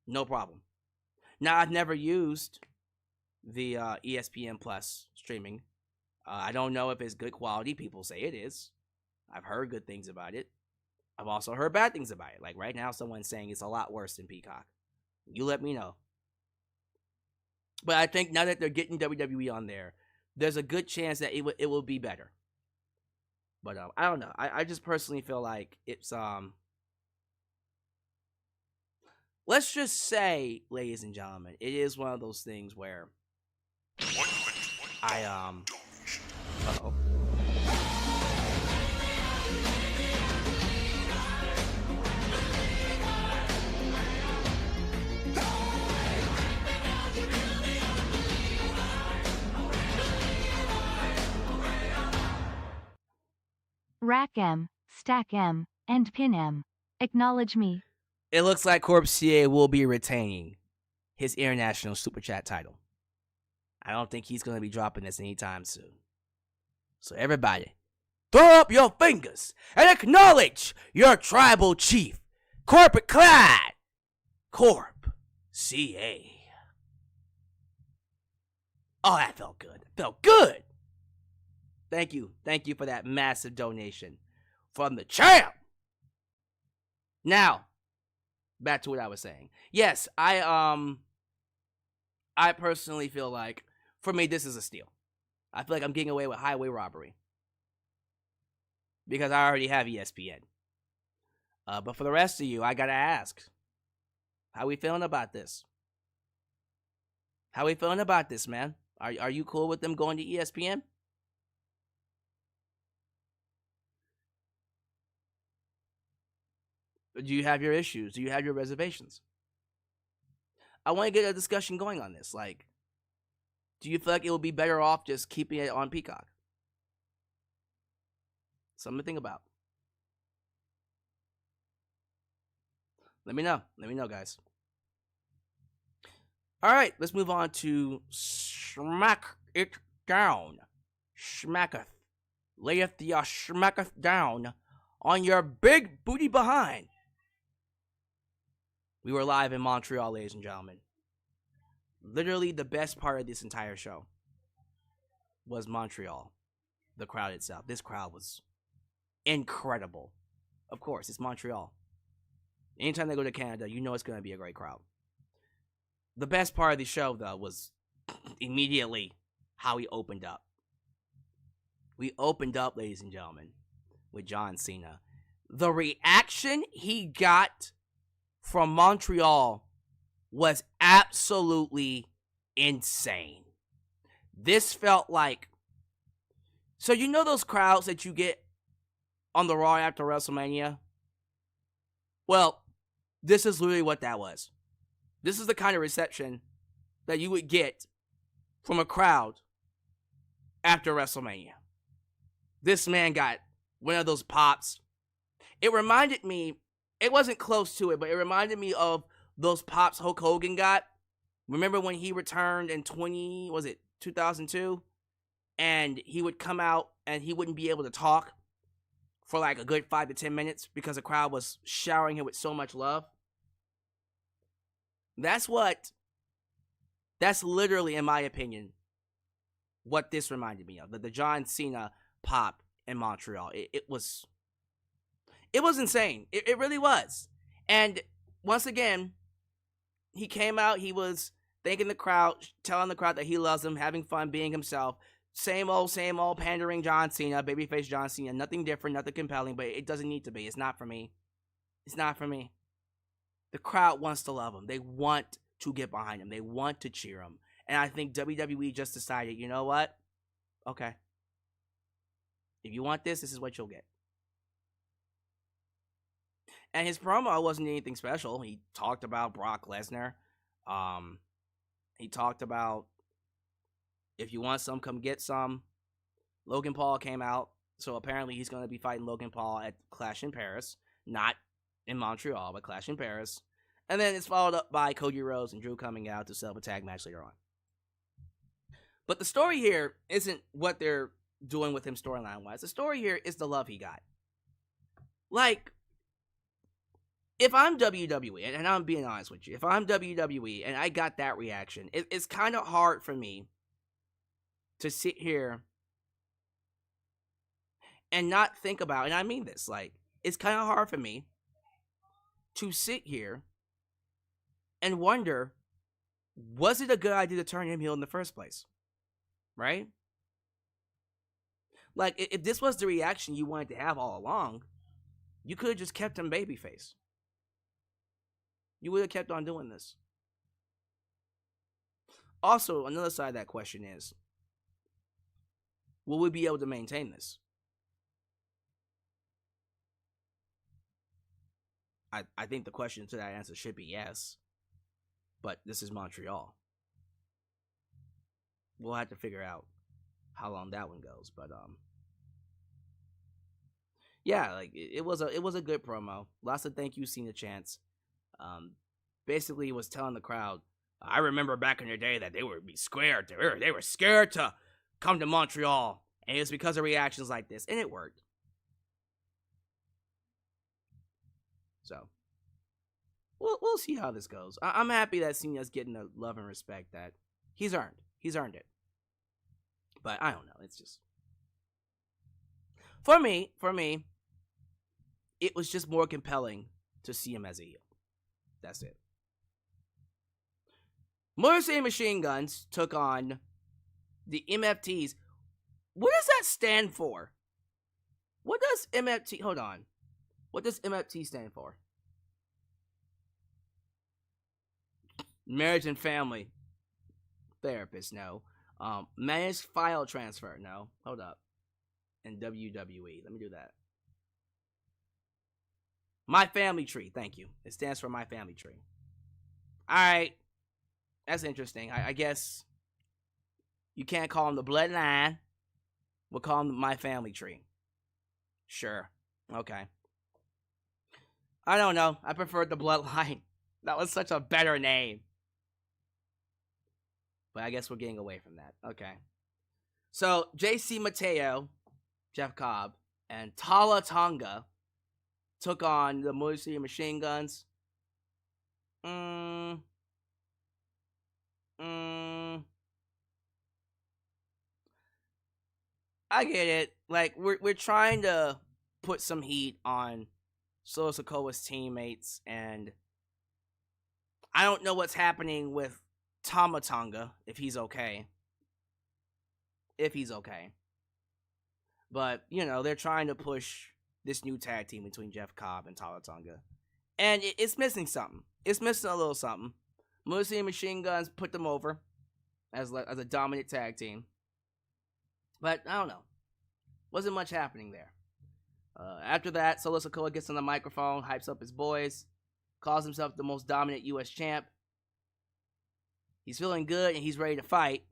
No problem. Now, I've never used the ESPN Plus streaming. I don't know if it's good quality. People say it is. I've heard good things about it. I've also heard bad things about it. Like right now, someone's saying it's a lot worse than Peacock. You let me know. But I think now that they're getting WWE on there, there's a good chance that it will be better. But I don't know. I just personally feel like it's let's just say, ladies and gentlemen, it is one of those things where uh-oh. Rack M, Stack M, and Pin M. Acknowledge me. It looks like Corpsier will be retaining his international Super Chat title. I don't think he's going to be dropping this anytime soon. So everybody, throw up your fingers and acknowledge your tribal chief, Corporate Clyde, Corp CA. Oh, that felt good. Felt good. Thank you. Thank you for that massive donation from the champ. Now, back to what I was saying. Yes, I personally feel like, for me, this is a steal. I feel like I'm getting away with highway robbery. Because I already have ESPN. But for the rest of you, I gotta ask. How we feeling about this? How we feeling about this, man? Are you cool with them going to ESPN? Do you have your issues? Do you have your reservations? I want to get a discussion going on this. Like, do you feel like it would be better off just keeping it on Peacock? Something to think about. Let me know. Let me know, guys. All right, let's move on to Smack It Down. Smacketh. Layeth the smacketh down on your big booty behind. We were live in Montreal, ladies and gentlemen. Literally the best part of this entire show was Montreal. The crowd itself. This crowd was incredible. Of course, it's Montreal. Anytime they go to Canada, you know it's going to be a great crowd. The best part of the show, though, was immediately how we opened up. We opened up, ladies and gentlemen, with John Cena the reaction he got from Montreal was absolutely insane. This felt like, so you know those crowds that you get on the Raw after WrestleMania? Well, this is literally what that was. This is the kind of reception that you would get from a crowd after WrestleMania. This man got one of those pops. It reminded me, it wasn't close to it, but it reminded me of those pops Hulk Hogan got. Remember when he returned in 2002? And he would come out and he wouldn't be able to talk for like a good 5 to 10 minutes because the crowd was showering him with so much love. That's literally, in my opinion, what this reminded me of. The John Cena pop in Montreal. It was insane. It really was. And once again, he came out, he was thanking the crowd, telling the crowd that he loves them, having fun, being himself. Same old pandering John Cena, babyface John Cena. Nothing different, nothing compelling, but it doesn't need to be. It's not for me. It's not for me. The crowd wants to love him. They want to get behind him. They want to cheer him. And I think WWE just decided, you know what? Okay. If you want this is what you'll get. And his promo wasn't anything special. He talked about Brock Lesnar. He talked about, if you want some, come get some. Logan Paul came out. So apparently he's going to be fighting Logan Paul at Clash in Paris. Not in Montreal, but Clash in Paris. And then it's followed up by Cody Rhodes and Drew coming out to set up a tag match later on. But the story here isn't what they're doing with him storyline-wise. The story here is the love he got. Like, if I'm WWE, and I'm being honest with you, if I'm WWE and I got that reaction, it's kind of hard for me to sit here and not think about, and I mean this, like, it's kind of hard for me to sit here and wonder, was it a good idea to turn him heel in the first place? Right? Like, if this was the reaction you wanted to have all along, you could have just kept him babyface. You would have kept on doing this. Also, another side of that question is, will we be able to maintain this? I think the question to that answer should be yes. But this is Montreal. We'll have to figure out how long that one goes. But yeah, like it was a good promo. Lots of thank you, Cena chants. Basically, it was telling the crowd, I remember back in the day that they would be scared. They were scared to come to Montreal, and it's because of reactions like this, and it worked. So we'll see how this goes. I'm happy that Cena's getting the love and respect that he's earned. He's earned it. But I don't know. It's just, for me, it was just more compelling to see him as a heel. That's it. Motor City Machine Guns took on the MFTs. What does that stand for? What does MFT... Hold on. What does MFT stand for? Marriage and Family Therapist, no. Managed File Transfer, no. Hold up. And WWE. Let me do that. My Family Tree, thank you. It stands for My Family Tree. Alright. That's interesting. I guess you can't call them the Bloodline. We'll call them My Family Tree. Sure. Okay. I don't know. I preferred the Bloodline. That was such a better name. But I guess we're getting away from that. Okay. So, JC Mateo, Jeff Cobb, and Tala Tonga took on the Motor City Machine Guns. I get it. Like, we're trying to put some heat on Solo Sikoa's teammates, and I don't know what's happening with Tama Tonga, if he's okay. But, you know, they're trying to push this new tag team between Jeff Cobb and Tala Tonga. And it's missing something. It's missing a little something. Moosey and Machine Guns put them over as a dominant tag team. But I don't know. Wasn't much happening there. After that, Solo Sikoa gets on the microphone, hypes up his boys, calls himself the most dominant U.S. champ. He's feeling good and he's ready to fight.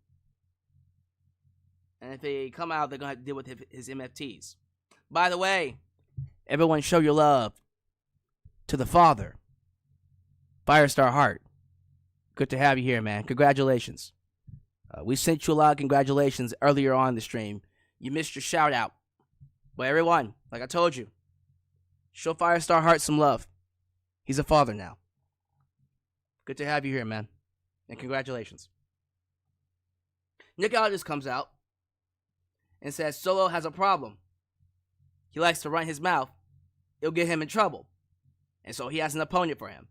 And if they come out, they're going to have to deal with his MFTs. By the way, everyone show your love to the father, Firestar Hart. Good to have you here, man. Congratulations. We sent you a lot of congratulations earlier on the stream. You missed your shout out. But everyone, like I told you, show Firestar Hart some love. He's a father now. Good to have you here, man. And congratulations. Nick Aldis comes out and says Solo has a problem. He likes to run his mouth. It'll get him in trouble. And so he has an opponent for him.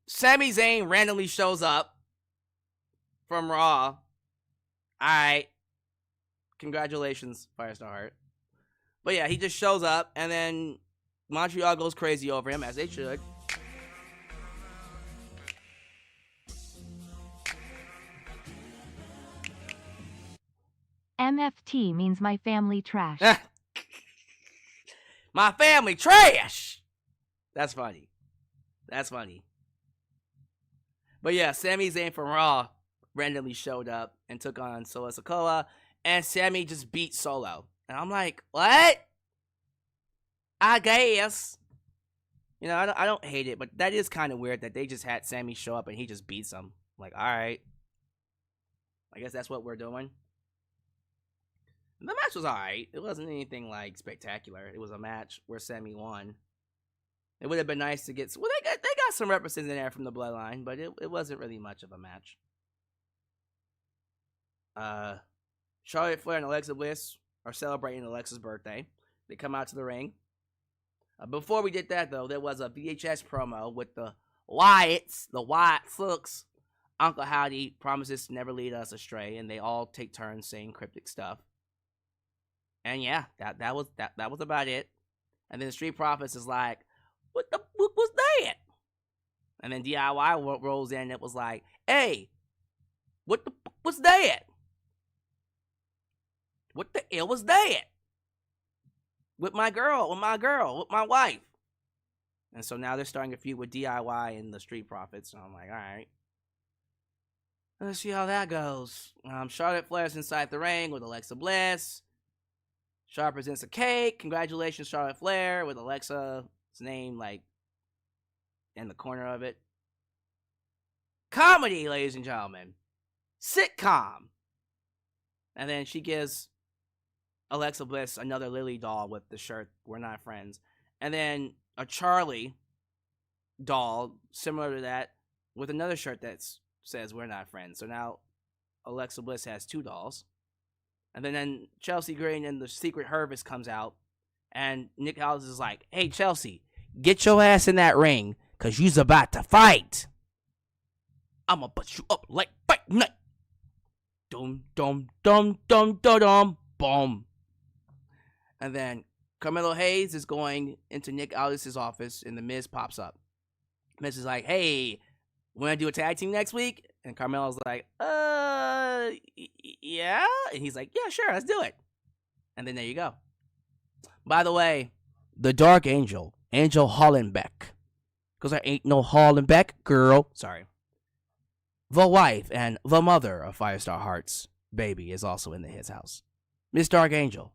Sami Zayn randomly shows up from Raw. Alright. Congratulations, Firestar Hart. But yeah, he just shows up, and then Montreal goes crazy over him, as they should. MFT means my family trash. My family trash! That's funny. That's funny. But yeah, Sami Zayn from Raw randomly showed up and took on Solo Sikoa, and Sami just beat Solo. And I'm like, what? I guess. You know, I don't hate it, but that is kind of weird that they just had Sami show up and he just beats him. Like, alright. I guess that's what we're doing. The match was alright. It wasn't anything, like, spectacular. It was a match where Sami won. It would have been nice to get... Well, they got some representatives in there from the Bloodline, but it wasn't really much of a match. Charlotte Flair and Alexa Bliss are celebrating Alexa's birthday. They come out to the ring. Before we did that, though, there was a VHS promo with the Wyatt Sicks. Uncle Howdy promises to never lead us astray, and they all take turns saying cryptic stuff. And yeah, that was about it. And then the Street Profits is like, what was that? And then DIY rolls in and it was like, hey, what's that? What the hell was that? With my wife. And so now they're starting a feud with DIY and the Street Profits. So I'm like, all right. Let's see how that goes. Charlotte Flair's inside the ring with Alexa Bliss. Charlotte presents a cake. Congratulations, Charlotte Flair, with Alexa's name, like, in the corner of it. Comedy, ladies and gentlemen. Sitcom. And then she gives Alexa Bliss another Lily doll with the shirt, "We're Not Friends." And then a Charlie doll, similar to that, with another shirt that says "We're Not Friends." So now Alexa Bliss has two dolls. And then Chelsea Green and the Secret Harvest comes out. And Nick Aldis is like, hey, Chelsea, get your ass in that ring, because you's about to fight. I'm going to put you up like fight night. Dum, dum, dum, dum, dum, dum, boom. And then Carmelo Hayes is going into Nick Aldis' office, and the Miz pops up. Miz is like, hey, want to do a tag team next week? And Carmelo's like, yeah? And he's like, yeah, sure, let's do it. And then there you go. By the way, the Dark Angel, Angel Hollenbeck, because there ain't no Hollenbeck, girl. Sorry. The wife and the mother of Firestar Hart's baby is also in his house. Miss Dark Angel,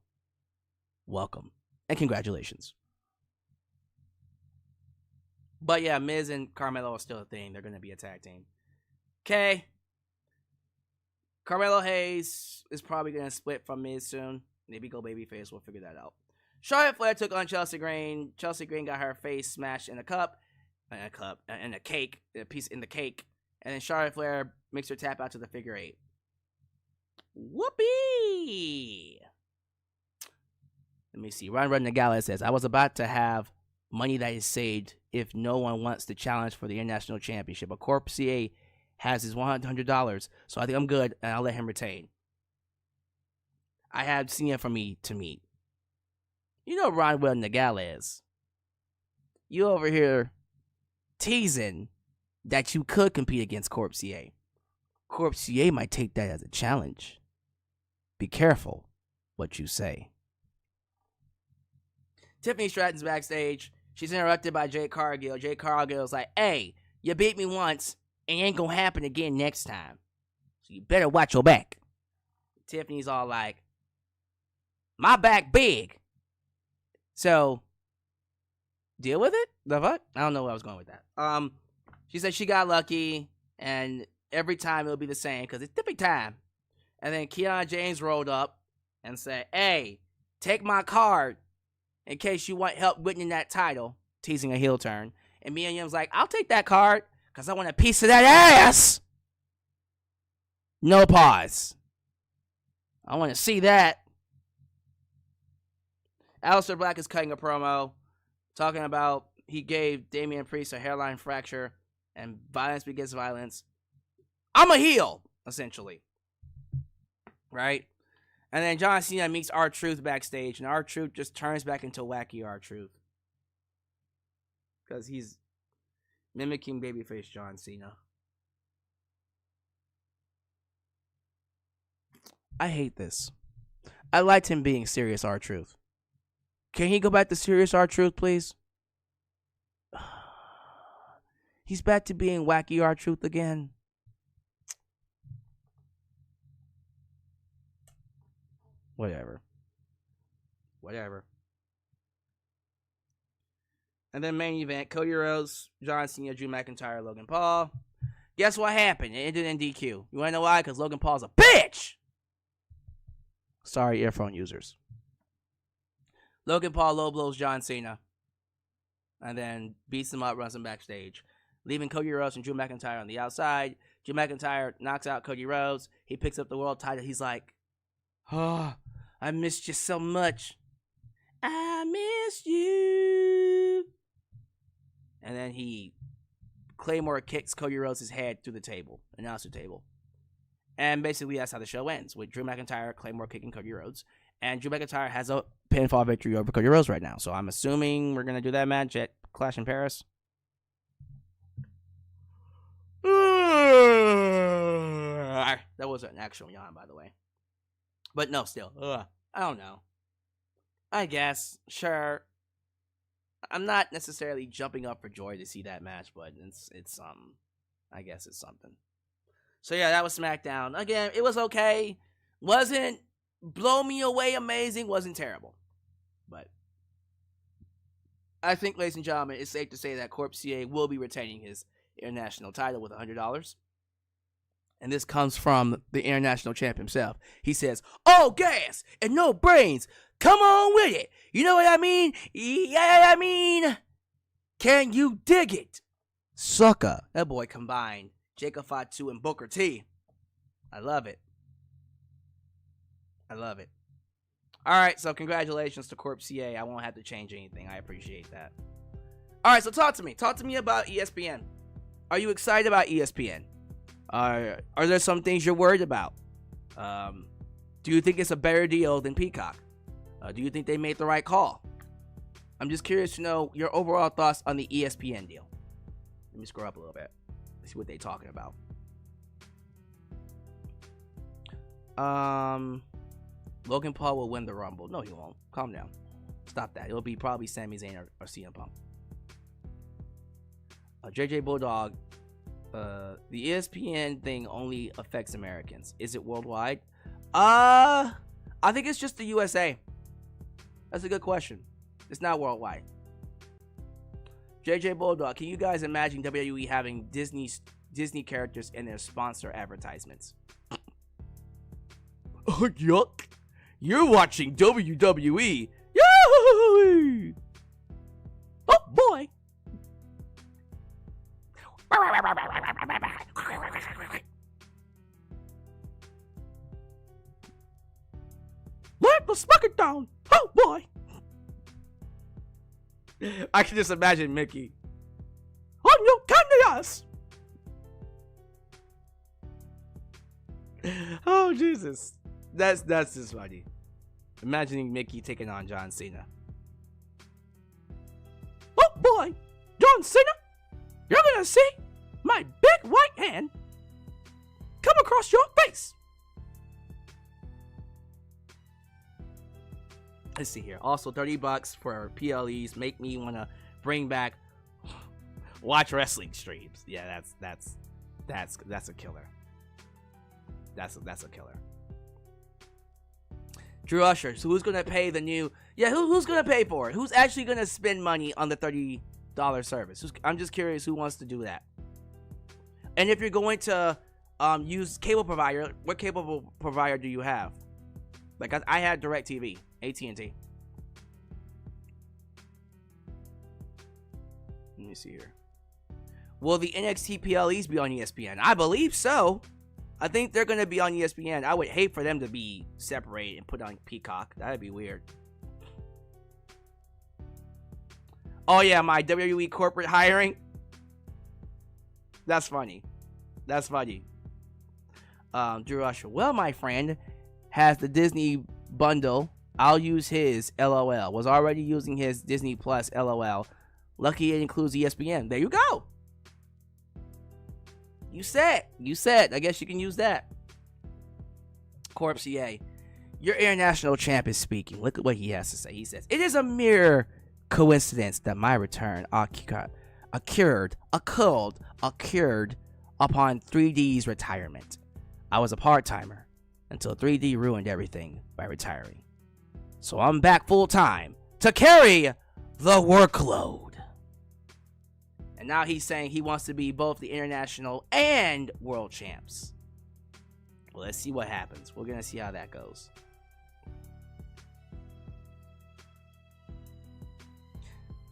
welcome and congratulations. But yeah, Miz and Carmelo are still a thing. They're going to be a tag team. Okay. Carmelo Hayes is probably going to split from Miz soon. Maybe go babyface. We'll figure that out. Charlotte Flair took on Chelsea Green. Chelsea Green got her face smashed in a cake, a piece in the cake. And then Charlotte Flair makes her tap out to the figure eight. Whoopee! Let me see. Ron Nagala says, I was about to have money that is saved if no one wants to challenge for the International Championship. A Corp CA has his $100, so I think I'm good, and I'll let him retain. I have Cena for me to meet. You know Ronwell Nagales. You over here teasing that you could compete against Corpse. Corpse might take that as a challenge. Be careful what you say. Tiffany Stratton's backstage. She's interrupted by Jade Cargill. Jade Cargill's like, hey, you beat me once, and it ain't gonna happen again next time. So you better watch your back. Tiffany's all like, my back big. So, deal with it? The fuck? I don't know where I was going with that. She said she got lucky, and every time it'll be the same, because it's tipping time. And then Kiana James rolled up and said, hey, take my card in case you want help winning that title, teasing a heel turn. And Mia Yim's like, I'll take that card, because I want a piece of that ass. No pause. I want to see that. Aleister Black is cutting a promo, talking about he gave Damian Priest a hairline fracture, and violence begets violence. I'm a heel, essentially. Right? And then John Cena meets R-Truth backstage, and R-Truth just turns back into wacky R-Truth. Because he's mimicking babyface John Cena. I hate this. I liked him being serious R-Truth. Can he go back to serious R-Truth, please? He's back to being wacky R-Truth again. Whatever. And then main event, Cody Rhodes, John Cena, Drew McIntyre, Logan Paul. Guess what happened? It ended in DQ. You want to know why? Because Logan Paul's a bitch! Sorry, earphone users. Logan Paul low blows John Cena. And then beats him up, runs him backstage. Leaving Cody Rhodes and Drew McIntyre on the outside. Drew McIntyre knocks out Cody Rhodes. He picks up the world title. He's like, oh, I missed you so much. I missed you. And then he Claymore kicks Cody Rhodes' head through the table, announcer table. And basically that's how the show ends, with Drew McIntyre, Claymore kicking Cody Rhodes. And Drew McIntyre has a pinfall victory over Cody Rhodes right now. So I'm assuming we're going to do that match at Clash in Paris. That was an actual yawn, by the way. But no, still. I don't know. I guess. Sure. I'm not necessarily jumping up for joy to see that match, but it's I guess it's something. So yeah, that was SmackDown. Again, it was okay. Wasn't blow me away amazing. Wasn't terrible. But I think, ladies and gentlemen, it's safe to say that Corpse will be retaining his international title with $100. And this comes from the international champ himself. He says, all gas and no brains. Come on with it. You know what I mean? Yeah, I mean. Can you dig it? Sucker. That boy combined Jacob Fatu and Booker T. I love it. All right, so congratulations to Corpse. I won't have to change anything. I appreciate that. All right, so talk to me. Talk to me about ESPN. Are you excited about ESPN? Are there some things you're worried about? Do you think it's a better deal than Peacock? Do you think they made the right call? I'm just curious to know your overall thoughts on the ESPN deal. Let me scroll up a little bit. Let's see what they're talking about. Logan Paul will win the Rumble. No, he won't. Calm down. Stop that. It'll be probably Sami Zayn or CM Punk. JJ Bulldog. The ESPN thing only affects Americans. Is it worldwide? I think it's just the USA. That's a good question. It's not worldwide. JJ Bulldog, can you guys imagine WWE having Disney characters in their sponsor advertisements? Oh, yuck. You're watching WWE. Yahoo! Oh, boy. Let's smack it down. Oh, boy. I can just imagine Mickey. On your candias. Oh, Jesus. That's just funny. Imagining Mickey taking on John Cena. boy, John Cena, you're gonna see my big white hand come across your face. Let's see here. Also, $30 for PLEs make me want to bring back watch wrestling streams. Yeah, that's a killer. That's a killer. Drew Usher. So who's gonna pay the new? Yeah, who's gonna pay for it? Who's actually gonna spend money on the $30 service? I'm just curious who wants to do that. And if you're going to use cable provider, what cable provider do you have? Like I had DirecTV, AT&T. Let me see here. Will the NXT PLEs be on ESPN? I believe so. I think they're going to be on ESPN. I would hate for them to be separated and put on Peacock. That'd be weird. Oh yeah, my WWE corporate hiring. That's funny. That's funny. Drew Usher. Well, my friend has the Disney bundle. I'll use his. LOL. Was already using his Disney Plus. LOL. Lucky it includes ESPN. There you go. You said. I guess you can use that. Corp CA. Your international champ is speaking. Look at what he has to say. He says, it is a mere coincidence that my return occurred upon 3D's retirement. I was a part-timer until 3D ruined everything by retiring. So I'm back full-time to carry the workload. And now he's saying he wants to be both the international and world champs. Well, let's see what happens. We're going to see how that goes.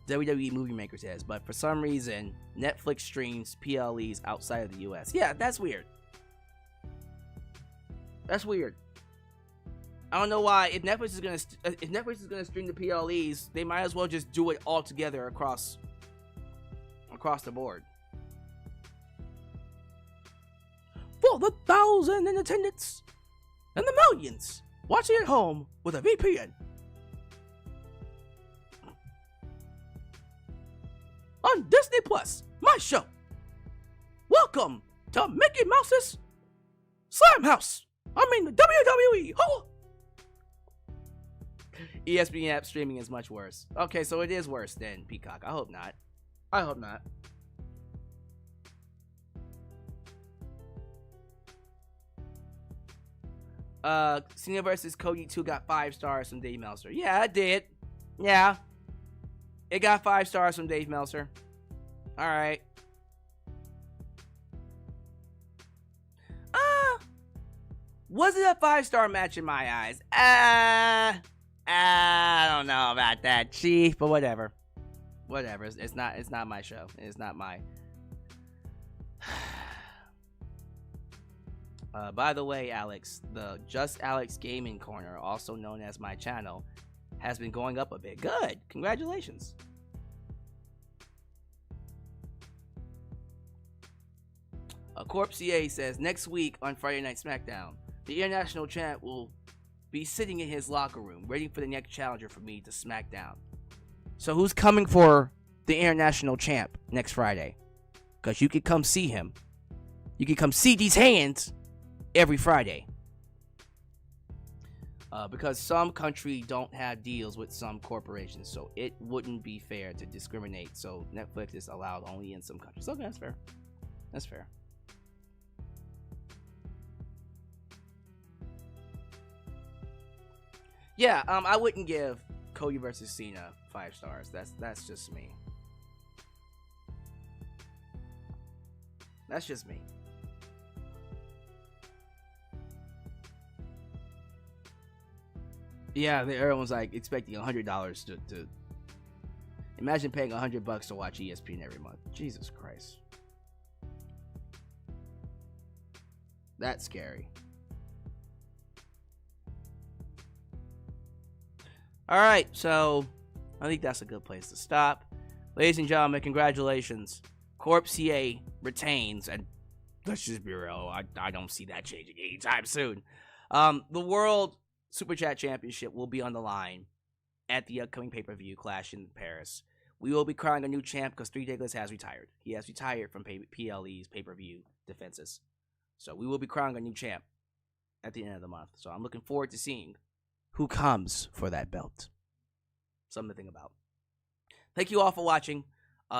WWE Movie Maker says, but for some reason, Netflix streams PLEs outside of the US. Yeah, that's weird. That's weird. I don't know why. If Netflix is gonna stream the PLEs, they might as well just do it all together across the board. For the 1,000 in attendance and the millions watching at home with a VPN. On Disney Plus, my show. Welcome to Mickey Mouse's Slam House. I mean the WWE. Oh. ESPN app streaming is much worse. Okay, so it is worse than Peacock. I hope not. Cena versus Cody 2 got 5 stars from Dave Meltzer. Yeah, it did. Yeah. It got 5 stars from Dave Meltzer. Alright. Was it a 5-star match in my eyes? I don't know about that, Chief, but whatever. Whatever. It's not my show. It's not my. By the way, Alyx, the Just Alyx Gaming Corner, also known as my channel, has been going up a bit. Good. Congratulations. Corp CA says, next week on Friday Night SmackDown, the international champ will be sitting in his locker room waiting for the next challenger for me to SmackDown. So who's coming for the international champ next Friday? Because you could come see him. You can come see these hands every Friday. Because some country don't have deals with some corporations, so it wouldn't be fair to discriminate. So Netflix is allowed only in some countries. Okay, that's fair. That's fair. Yeah, I wouldn't give Cody versus Cena 5 stars. That's just me. That's just me. Yeah, everyone's like expecting $100 to imagine paying $100 to watch ESPN every month. Jesus Christ. That's scary. Alright, so I think that's a good place to stop. Ladies and gentlemen, congratulations. Corp CA retains, and let's just be real, I don't see that changing anytime soon. The World Super Chat Championship will be on the line at the upcoming pay-per-view Clash in Paris, We will be crowning a new champ because 3 Diggless has retired. He has retired from PLE's pay-per-view defenses. So we will be crowning a new champ at the end of the month. So I'm looking forward to seeing who comes for that belt. Something to think about. Thank you all for watching.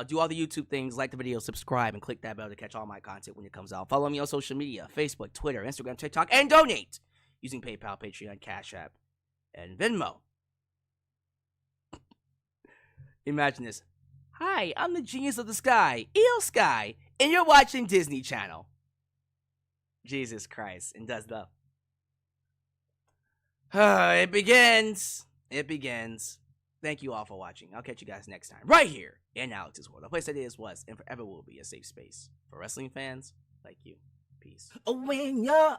Do all the YouTube things, like the video, subscribe, and click that bell to catch all my content when it comes out. Follow me on social media, Facebook, Twitter, Instagram, TikTok, and donate using PayPal, Patreon, Cash App, and Venmo. Imagine this. Hi, I'm the genius of the sky, Eel Sky, and you're watching Disney Channel. Jesus Christ, and does the... It begins. It begins. Thank you all for watching. I'll catch you guys next time, right here in Alyx's World, a place that is, was, and forever will be a safe space for wrestling fans like you. Peace. When you're